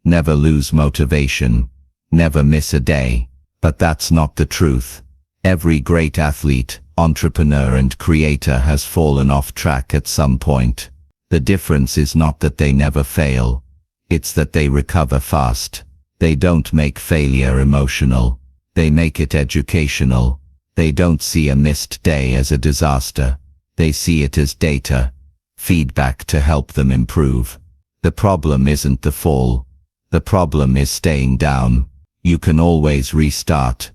never lose motivation, never miss a day. But that's not the truth. Every great athlete, entrepreneur and creator has fallen off track at some point. The difference is not that they never fail. It's that they recover fast. They don't make failure emotional. They make it educational. They don't see a missed day as a disaster. They see it as data, feedback to help them improve. The problem isn't the fall. The problem is staying down. You can always restart,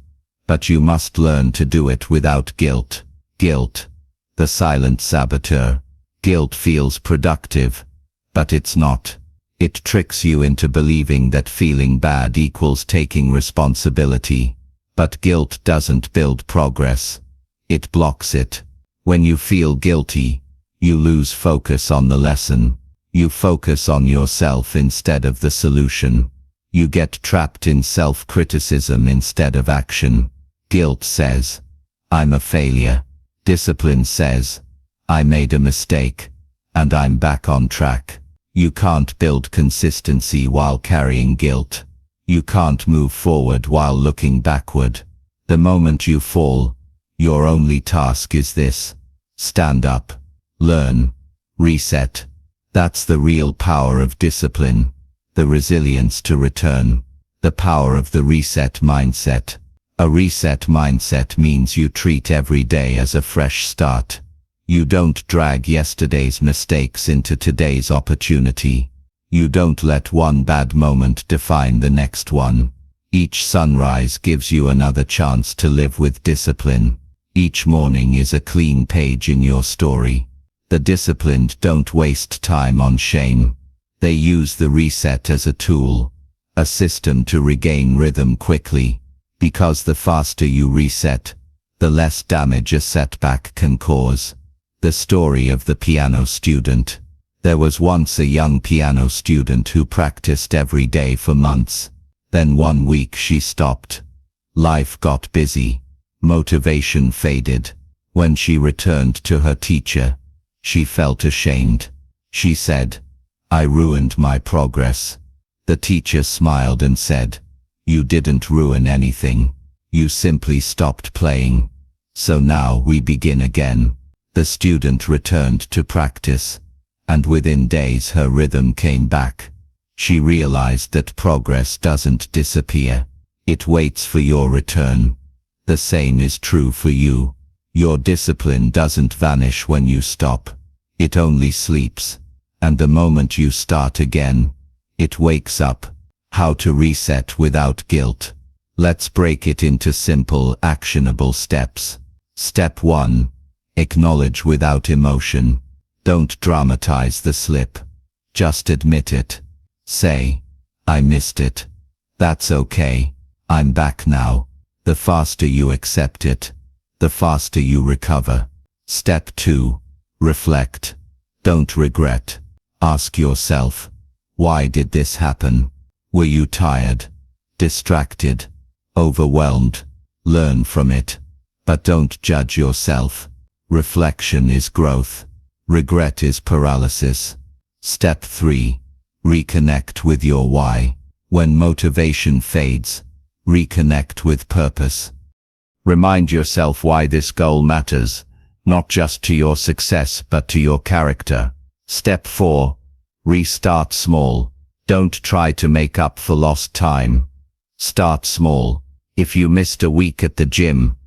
but you must learn to do it without guilt. Guilt, the silent saboteur. Guilt feels productive, but it's not. It tricks you into believing that feeling bad equals taking responsibility. But guilt doesn't build progress. It blocks it. When you feel guilty, you lose focus on the lesson. You focus on yourself instead of the solution. You get trapped in self-criticism instead of action. Guilt says, I'm a failure. Discipline says, I made a mistake, and I'm back on track. You can't build consistency while carrying guilt. You can't move forward while looking backward. The moment you fall, your only task is this: stand up, learn, reset. That's the real power of discipline, the resilience to return, the power of the reset mindset. A reset mindset means you treat every day as a fresh start. You don't drag yesterday's mistakes into today's opportunity. You don't let one bad moment define the next one. Each sunrise gives you another chance to live with discipline. Each morning is a clean page in your story. The disciplined don't waste time on shame. They use the reset as a tool, a system to regain rhythm quickly. Because the faster you reset, the less damage a setback can cause. The story of the piano student. There was once a young piano student who practiced every day for months. Then one week she stopped. Life got busy. Motivation faded. When she returned to her teacher, she felt ashamed. She said, "I ruined my progress." The teacher smiled and said, "You didn't ruin anything. You simply stopped playing. So now we begin again." The student returned to practice, and within days her rhythm came back. She realized that progress doesn't disappear. It waits for your return. The same is true for you. Your discipline doesn't vanish when you stop. It only sleeps. And the moment you start again, it wakes up. How to reset without guilt. Let's break it into simple, actionable steps. Step 1. Acknowledge without emotion. Don't dramatize the slip. Just admit it. Say, "I missed it. That's okay. I'm back now." The faster you accept it, the faster you recover. Step 2. Reflect. Don't regret. Ask yourself, why did this happen? Were you tired? Distracted? Overwhelmed? Learn from it. But don't judge yourself. Reflection is growth. Regret is paralysis. Step 3. Reconnect with your why. When motivation fades, reconnect with purpose. Remind yourself why this goal matters, not just to your success but to your character. Step 4. Restart small. Don't try to make up for lost time. Start small. If you missed a week at the gym,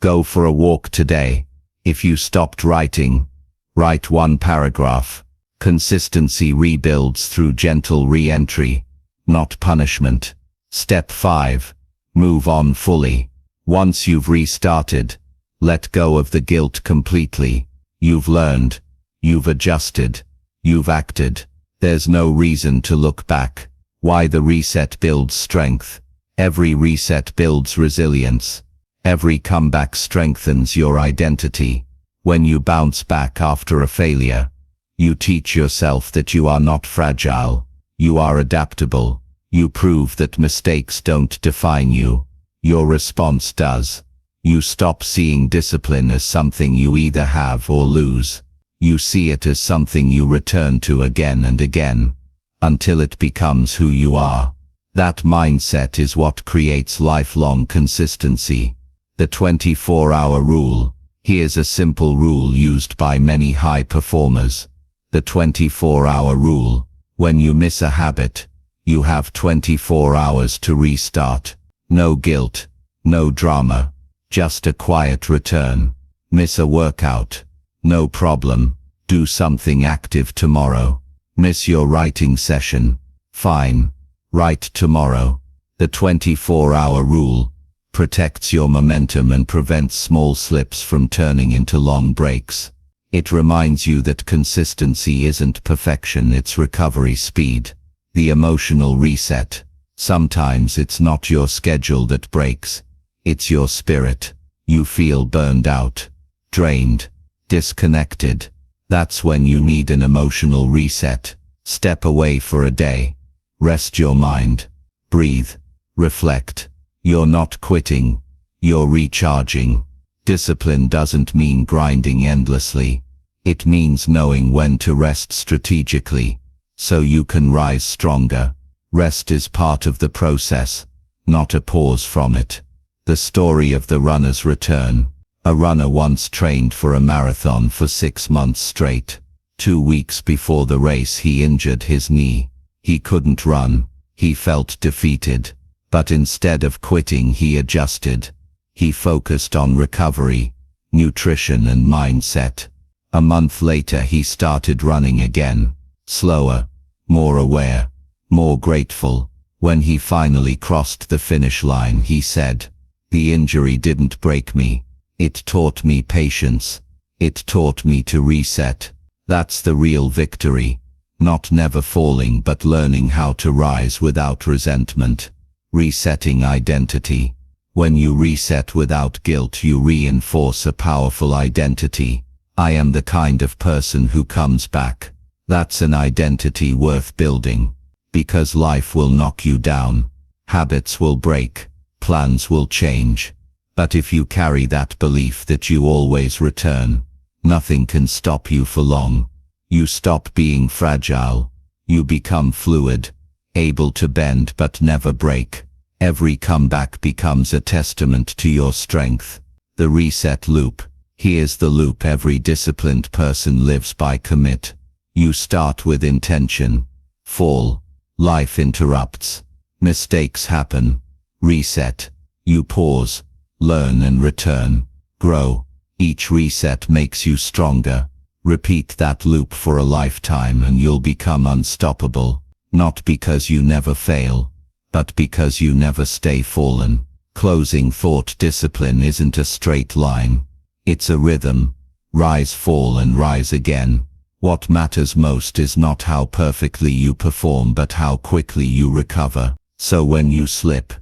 go for a walk today. If you stopped writing, write one paragraph. Consistency rebuilds through gentle re-entry, not punishment. Step 5. Move on fully. Once you've restarted, let go of the guilt completely. You've learned. You've adjusted. You've acted. There's no reason to look back. Why the reset builds strength. Every reset builds resilience. Every comeback strengthens your identity. When you bounce back after a failure, you teach yourself that you are not fragile. You are adaptable. You prove that mistakes don't define you. Your response does. You stop seeing discipline as something you either have or lose. You see it as something you return to again and again, until it becomes who you are. That mindset is what creates lifelong consistency. The 24-hour rule. Here's a simple rule used by many high performers. The 24-hour rule. When you miss a habit, you have 24 hours to restart. No guilt, no drama, just a quiet return. Miss a workout? No problem. Do something active tomorrow. Miss your writing session? Fine. Write tomorrow. The 24-hour rule protects your momentum and prevents small slips from turning into long breaks. It reminds you that consistency isn't perfection, it's recovery speed. The emotional reset. Sometimes it's not your schedule that breaks, it's your spirit. You feel burned out, drained, disconnected. That's when you need an emotional reset. Step away for a day. Rest your mind. Breathe. Reflect. You're not quitting. You're recharging. Discipline doesn't mean grinding endlessly. It means knowing when to rest strategically, so you can rise stronger. Rest is part of the process, not a pause from it. The story of the runner's return. A runner once trained for a marathon for 6 months straight. 2 weeks before the race he injured his knee. He couldn't run. He felt defeated. But instead of quitting, he adjusted. He focused on recovery, nutrition and mindset. A month later he started running again. Slower, more aware, more grateful. When he finally crossed the finish line, he said, "The injury didn't break me. It taught me patience. It taught me to reset." That's the real victory. Not never falling, but learning how to rise without resentment. Resetting identity. When you reset without guilt, you reinforce a powerful identity. I am the kind of person who comes back. That's an identity worth building. Because life will knock you down. Habits will break. Plans will change. But if you carry that belief that you always return, nothing can stop you for long. You stop being fragile. You become fluid, able to bend but never break. Every comeback becomes a testament to your strength. The reset loop. Here's the loop every disciplined person lives by. Commit. You start with intention. Fall. Life interrupts. Mistakes happen. Reset. You pause. Learn and return. Grow. Each reset makes you stronger. Repeat that loop for a lifetime and you'll become unstoppable. Not because you never fail, but because you never stay fallen. Closing thought. Discipline isn't a straight line. It's a rhythm. Rise, fall and rise again. What matters most is not how perfectly you perform but how quickly you recover. So when you slip,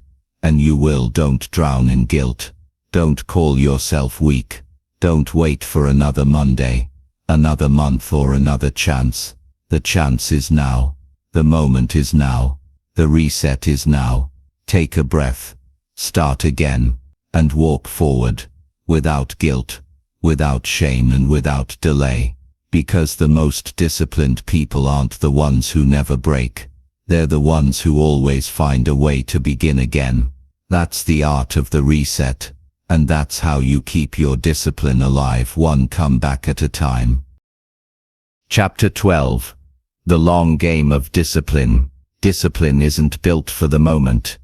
and you will, don't drown in guilt. Don't call yourself weak. Don't wait for another Monday, another month or another chance. The chance is now. The moment is now. The reset is now. Take a breath. Start again. And walk forward. Without guilt, without shame and without delay. Because the most disciplined people aren't the ones who never break. They're the ones who always find a way to begin again. That's the art of the reset. And that's how you keep your discipline alive, one comeback at a time. Chapter 12. The long game of discipline. Discipline isn't built for the moment.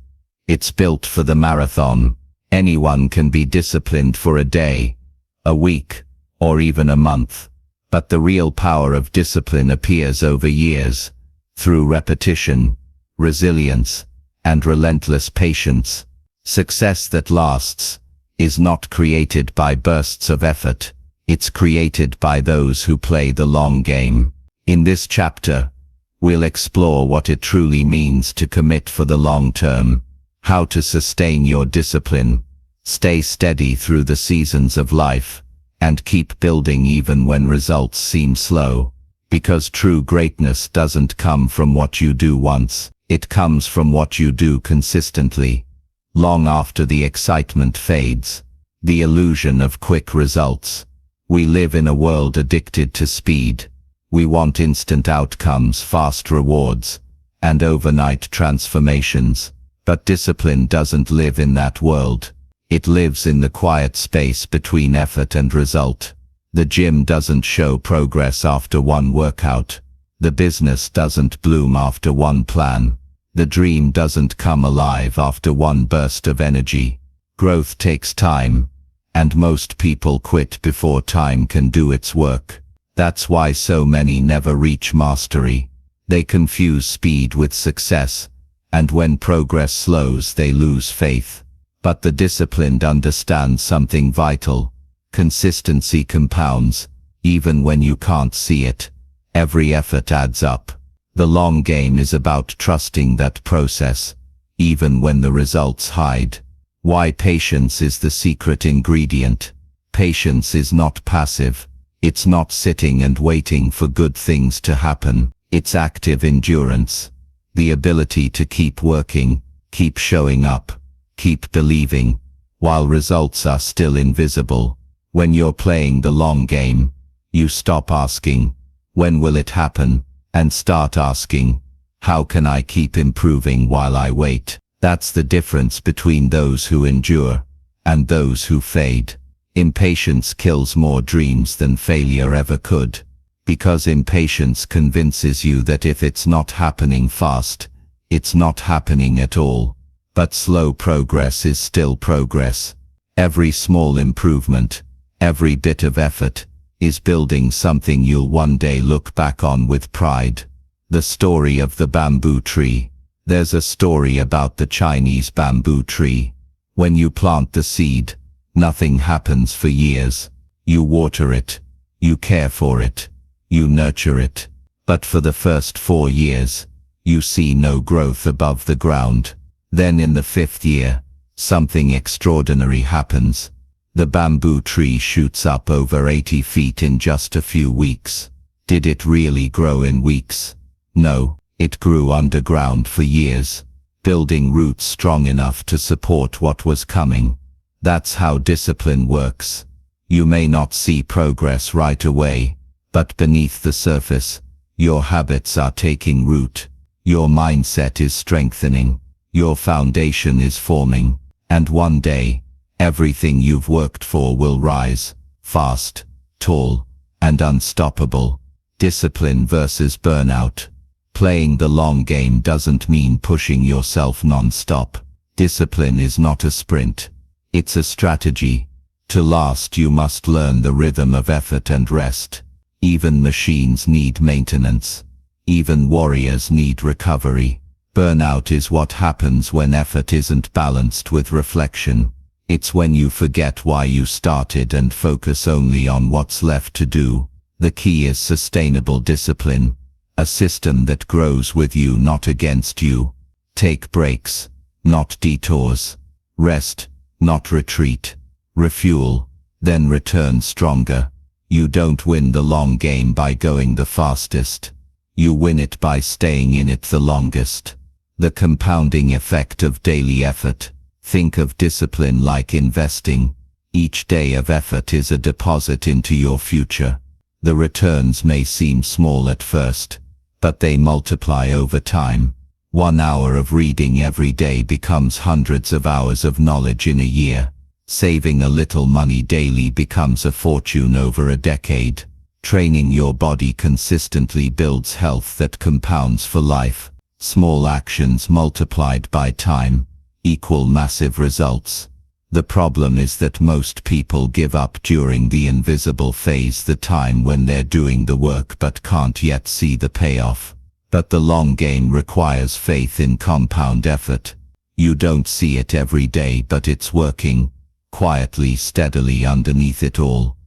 It's built for the marathon. Anyone can be disciplined for a day, a week, or even a month. But the real power of discipline appears over years, through repetition, resilience, and relentless patience. Success that lasts is not created by bursts of effort. It's created by those who play the long game. In this chapter, we'll explore what it truly means to commit for the long term, how to sustain your discipline, stay steady through the seasons of life, and keep building even when results seem slow. Because true greatness doesn't come from what you do once, it comes from what you do consistently. Long after the excitement fades, the illusion of quick results. We live in a world addicted to speed. We want instant outcomes, fast rewards, and overnight transformations. But discipline doesn't live in that world. It lives in the quiet space between effort and result. The gym doesn't show progress after one workout. The business doesn't bloom after one plan. The dream doesn't come alive after one burst of energy. Growth takes time, and most people quit before time can do its work. That's why so many never reach mastery. They confuse speed with success, and when progress slows they lose faith. But the disciplined understand something vital. Consistency compounds, even when you can't see it. Every effort adds up. The long game is about trusting that process, even when the results hide. Why patience is the secret ingredient. Patience is not passive. It's not sitting and waiting for good things to happen. It's active endurance. The ability to keep working, keep showing up, keep believing, while results are still invisible. When you're playing the long game, you stop asking, when will it happen, and start asking, how can I keep improving while I wait? That's the difference between those who endure and those who fade. Impatience kills more dreams than failure ever could. Because impatience convinces you that if it's not happening fast, it's not happening at all. But slow progress is still progress. Every small improvement, every bit of effort, is building something you'll one day look back on with pride. The story of the bamboo tree. There's a story about the Chinese bamboo tree. When you plant the seed, nothing happens for years. You water it, you care for it, you nurture it. But for the first 4 years, you see no growth above the ground. Then in the 5th year, something extraordinary happens. The bamboo tree shoots up over 80 feet in just a few weeks. Did it really grow in weeks? No, it grew underground for years, building roots strong enough to support what was coming. That's how discipline works. You may not see progress right away, but beneath the surface, your habits are taking root, your mindset is strengthening, your foundation is forming, and one day, everything you've worked for will rise, fast, tall, and unstoppable. Discipline versus burnout. Playing the long game doesn't mean pushing yourself non-stop. Discipline is not a sprint. It's a strategy. To last, you must learn the rhythm of effort and rest. Even machines need maintenance. Even warriors need recovery. Burnout is what happens when effort isn't balanced with reflection. It's when you forget why you started and focus only on what's left to do. The key is sustainable discipline. A system that grows with you, not against you. Take breaks, not detours. Rest, not retreat. Refuel, then return stronger. You don't win the long game by going the fastest. You win it by staying in it the longest. The compounding effect of daily effort. Think of discipline like investing. Each day of effort is a deposit into your future. The returns may seem small at first, but they multiply over time. 1 hour of reading every day becomes hundreds of hours of knowledge in a year. Saving a little money daily becomes a fortune over a decade. Training your body consistently builds health that compounds for life. Small actions multiplied by time equal massive results. The problem is that most people give up during the invisible phase, the time when they're doing the work but can't yet see the payoff. But the long game requires faith in compound effort. You don't see it every day, but it's working, quietly, steadily underneath it all.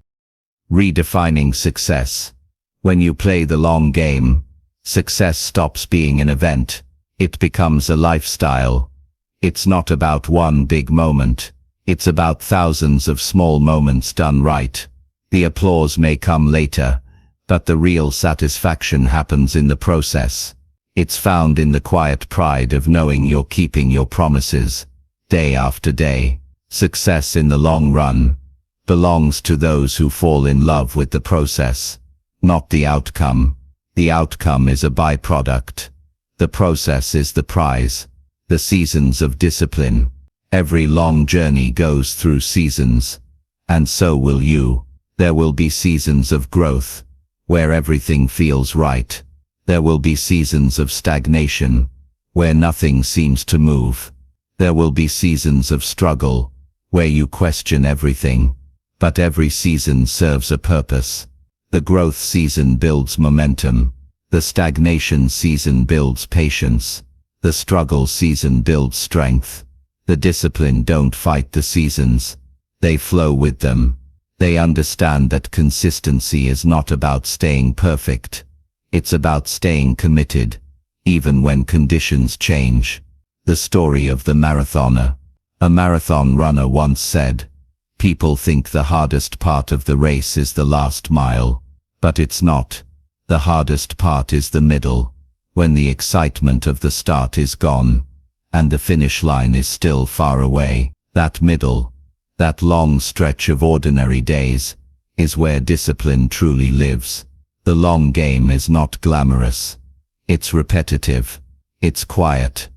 Redefining success. When you play the long game, success stops being an event. It becomes a lifestyle. It's not about one big moment. It's about thousands of small moments done right. The applause may come later, but the real satisfaction happens in the process. It's found in the quiet pride of knowing you're keeping your promises, day after day. Success in the long run belongs to those who fall in love with the process, not the outcome. The outcome is a byproduct. The process is the prize. The seasons of discipline. Every long journey goes through seasons. And so will you. There will be seasons of growth, where everything feels right. There will be seasons of stagnation, where nothing seems to move. There will be seasons of struggle, where you question everything. But every season serves a purpose. The growth season builds momentum. The stagnation season builds patience. The struggle season builds strength. The discipline don't fight the seasons. They flow with them. They understand that consistency is not about staying perfect. It's about staying committed, even when conditions change. The story of the marathoner. A marathon runner once said, "People think the hardest part of the race is the last mile, but it's not. The hardest part is the middle, when the excitement of the start is gone, and the finish line is still far away. That middle, that long stretch of ordinary days, is where discipline truly lives." The long game is not glamorous. It's repetitive. It's quiet.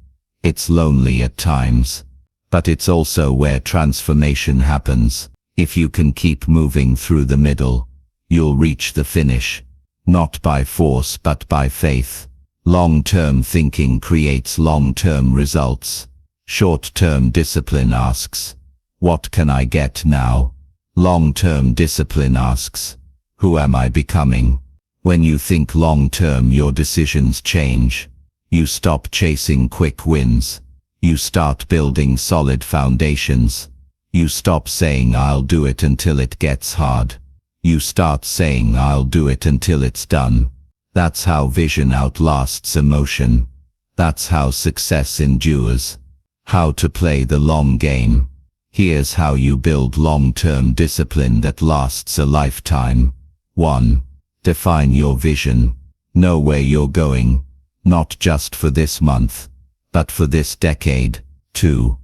It's lonely at times. But it's also where transformation happens. If you can keep moving through the middle, you'll reach the finish. Not by force but by faith. Long-term thinking creates long-term results. Short-term discipline asks, "What can I get now?" Long-term discipline asks, "Who am I becoming?" When you think long-term, your decisions change. You stop chasing quick wins. You start building solid foundations. You stop saying, "I'll do it until it gets hard." You start saying, "I'll do it until it's done." That's how vision outlasts emotion. That's how success endures. How to play the long game. Here's how you build long-term discipline that lasts a lifetime. 1. Define your vision. Know where you're going, not just for this month, but for this decade. 2.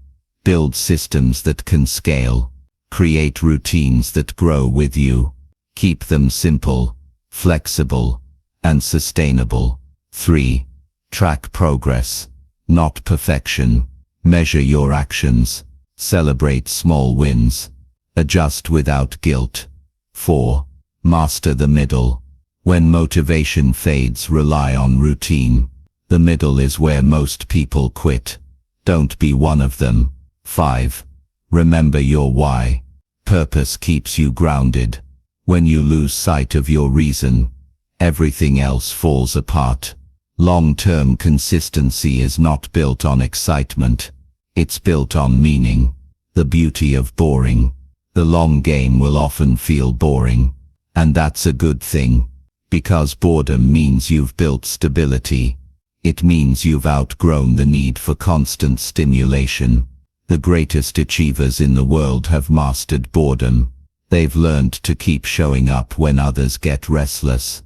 Build systems that can scale. Create routines that grow with you. Keep them simple, flexible, and sustainable. 3. Track progress, not perfection. Measure your actions. Celebrate small wins. Adjust without guilt. 4. Master the middle. When motivation fades, rely on routine. The middle is where most people quit. Don't be one of them. 5. Remember your why. Purpose keeps you grounded. When you lose sight of your reason, everything else falls apart. Long-term consistency is not built on excitement. It's built on meaning. The beauty of boring. The long game will often feel boring. And that's a good thing. Because boredom means you've built stability. It means you've outgrown the need for constant stimulation. The greatest achievers in the world have mastered boredom. They've learned to keep showing up when others get restless.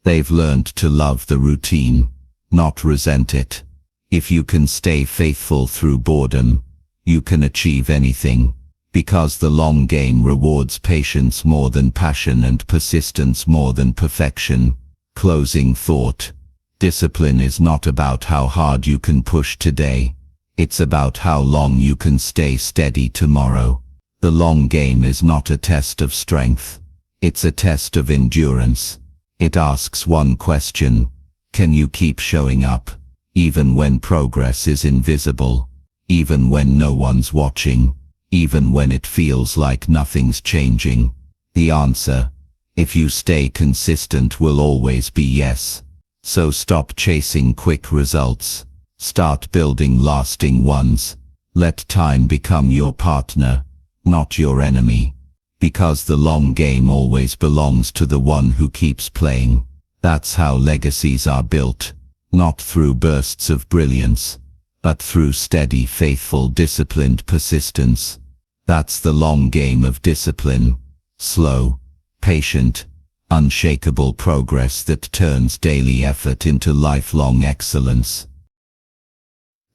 They've learned to love the routine, not resent it. If you can stay faithful through boredom, you can achieve anything. Because the long game rewards patience more than passion and persistence more than perfection. Closing thought. Discipline is not about how hard you can push today. It's about how long you can stay steady tomorrow. The long game is not a test of strength. It's a test of endurance. It asks one question: can you keep showing up, even when progress is invisible, even when no one's watching, even when it feels like nothing's changing? The answer, if you stay consistent, will always be yes. So stop chasing quick results. Start building lasting ones. Let time become your partner, not your enemy. Because the long game always belongs to the one who keeps playing. That's how legacies are built, not through bursts of brilliance, but through steady, faithful, disciplined persistence. That's the long game of discipline. Slow, patient, unshakable progress that turns daily effort into lifelong excellence.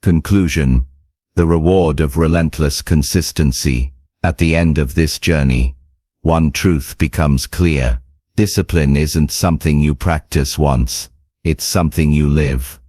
Conclusion. The reward of relentless consistency. At the end of this journey, one truth becomes clear. Discipline isn't something you practice once. It's something you live.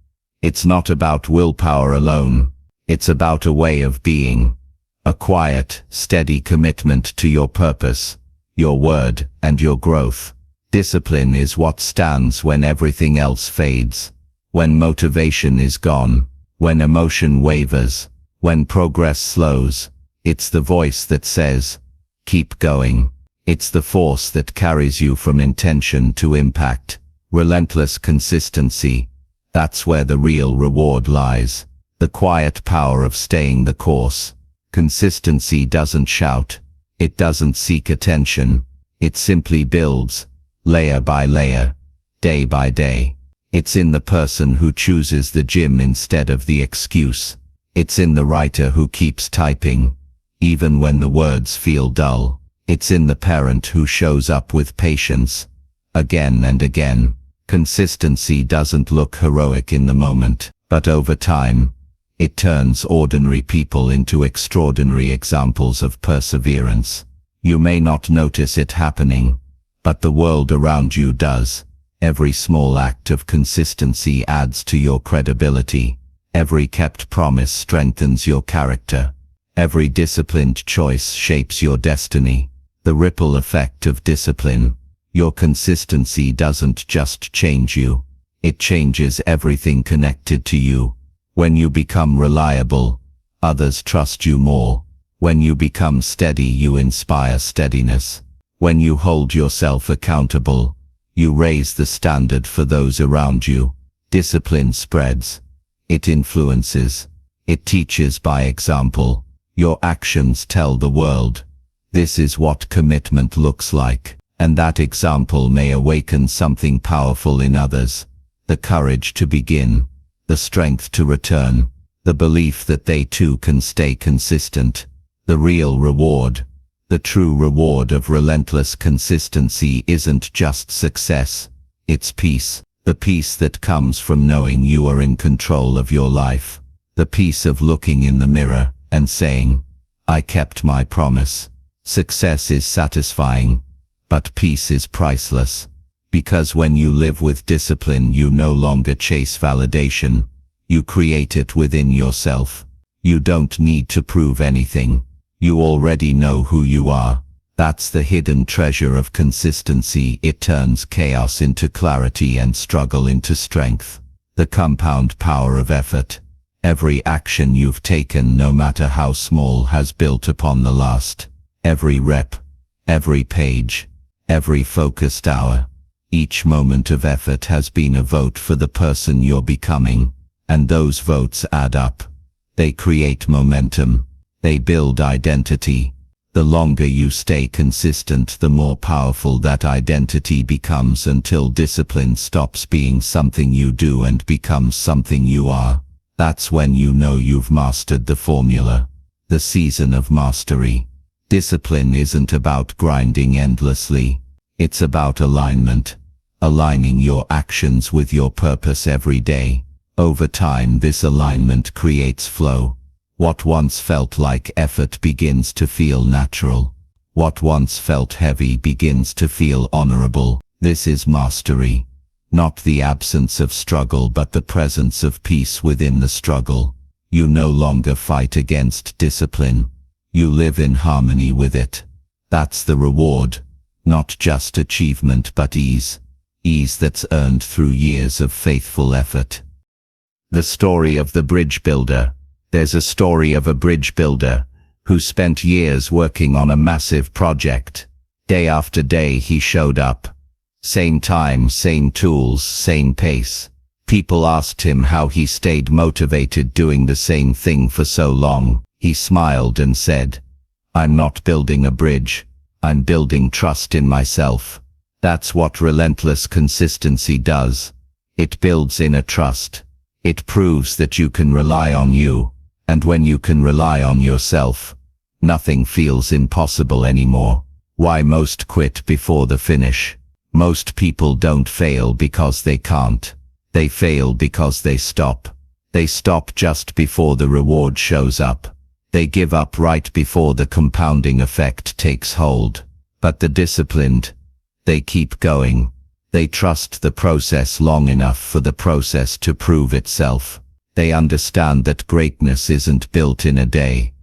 It's not about willpower alone. It's about a way of being. A quiet, steady commitment to your purpose, your word, and your growth. Discipline is what stands when everything else fades. When motivation is gone. When emotion wavers. When progress slows. It's the voice that says, keep going. It's the force that carries you from intention to impact. Relentless consistency. That's where the real reward lies. The quiet power of staying the course. Consistency doesn't shout. It doesn't seek attention. It simply builds, layer by layer, day by day. It's in the person who chooses the gym instead of the excuse. It's in the writer who keeps typing, even when the words feel dull. It's in the parent who shows up with patience, again and again. Consistency doesn't look heroic in the moment, but over time, it turns ordinary people into extraordinary examples of perseverance. You may not notice it happening, but the world around you does. Every small act of consistency adds to your credibility. Every kept promise strengthens your character. Every disciplined choice shapes your destiny. The ripple effect of discipline. Your consistency doesn't just change you. It changes everything connected to you. When you become reliable, others trust you more. When you become steady, you inspire steadiness. When you hold yourself accountable, you raise the standard for those around you. Discipline spreads. It influences. It teaches by example. Your actions tell the world. This is what commitment looks like. And that example may awaken something powerful in others. The courage to begin. The strength to return. The belief that they too can stay consistent. The real reward. The true reward of relentless consistency isn't just success. It's peace. The peace that comes from knowing you are in control of your life. The peace of looking in the mirror and saying, I kept my promise. Success is satisfying, but peace is priceless. Because when you live with discipline, you no longer chase validation. You create it within yourself. You don't need to prove anything. You already know who you are. That's the hidden treasure of consistency. It turns chaos into clarity and struggle into strength. The compound power of effort. Every action you've taken, no matter how small, has built upon the last. Every rep, every page, every focused hour. Each moment of effort has been a vote for the person you're becoming. And those votes add up. They create momentum. They build identity. The longer you stay consistent, the more powerful that identity becomes, until discipline stops being something you do and becomes something you are. That's when you know you've mastered the formula. The season of mastery. Discipline isn't about grinding endlessly. It's about alignment. Aligning your actions with your purpose every day. Over time, this alignment creates flow. What once felt like effort begins to feel natural. What once felt heavy begins to feel honorable. This is mastery. Not the absence of struggle, but the presence of peace within the struggle. You no longer fight against discipline. You live in harmony with it. That's the reward. Not just achievement, but ease. Ease that's earned through years of faithful effort. The story of the bridge builder. There's a story of a bridge builder who spent years working on a massive project. Day after day he showed up. Same time, same tools, same pace. People asked him how he stayed motivated doing the same thing for so long. He smiled and said, I'm not building a bridge. I'm building trust in myself. That's what relentless consistency does. It builds inner trust. It proves that you can rely on you. And when you can rely on yourself, nothing feels impossible anymore. Why most quit before the finish? Most people don't fail because they can't. They fail because they stop. They stop just before the reward shows up. They give up right before the compounding effect takes hold. But the disciplined, they keep going. They trust the process long enough for the process to prove itself. They understand that greatness isn't built in a day.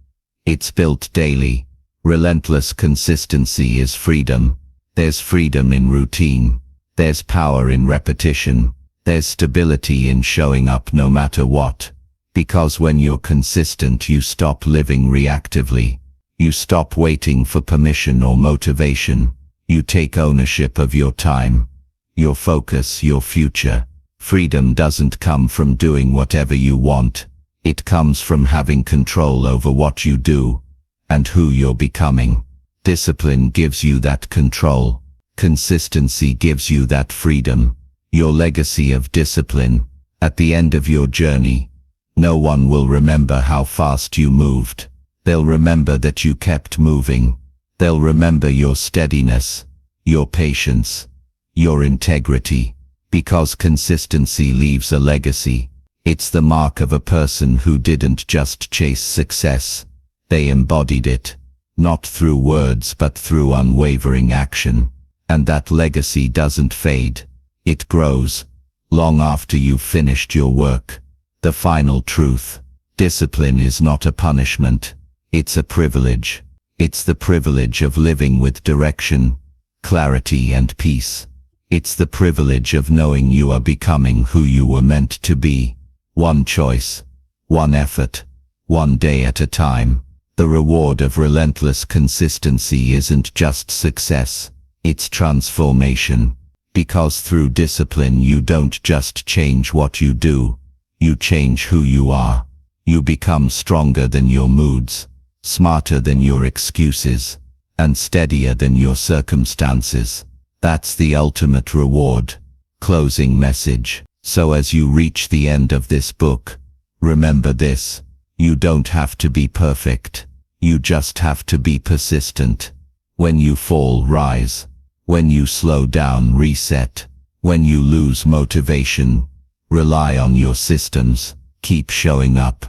It's built daily. Relentless consistency is freedom. There's freedom in routine. There's power in repetition. There's stability in showing up no matter what. Because when you're consistent, you stop living reactively. You stop waiting for permission or motivation. You take ownership of your time, your focus, your future. Freedom doesn't come from doing whatever you want. It comes from having control over what you do and who you're becoming. Discipline gives you that control. Consistency gives you that freedom. Your legacy of discipline. At the end of your journey, no one will remember how fast you moved. They'll remember that you kept moving. They'll remember your steadiness, your patience, your integrity. Because consistency leaves a legacy. It's the mark of a person who didn't just chase success. They embodied it. Not through words but through unwavering action. And that legacy doesn't fade. It grows. Long after you've finished your work. The final truth. Discipline is not a punishment. It's a privilege. It's the privilege of living with direction, clarity and peace. It's the privilege of knowing you are becoming who you were meant to be. One choice, one effort, one day at a time. The reward of relentless consistency isn't just success, it's transformation. Because through discipline you don't just change what you do, you change who you are. You become stronger than your moods, smarter than your excuses, and steadier than your circumstances. That's the ultimate reward. Closing message. So as you reach the end of this book, remember this. You don't have to be perfect. You just have to be persistent. When you fall, rise. When you slow down, reset. When you lose motivation, rely on your systems. Keep showing up.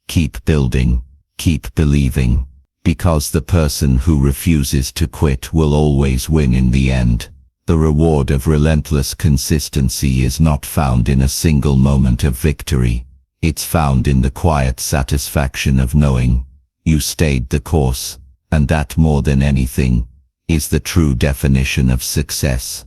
Keep building. Keep believing, because the person who refuses to quit will always win in the end. The reward of relentless consistency is not found in a single moment of victory. It's found in the quiet satisfaction of knowing you stayed the course, and that, more than anything, is the true definition of success.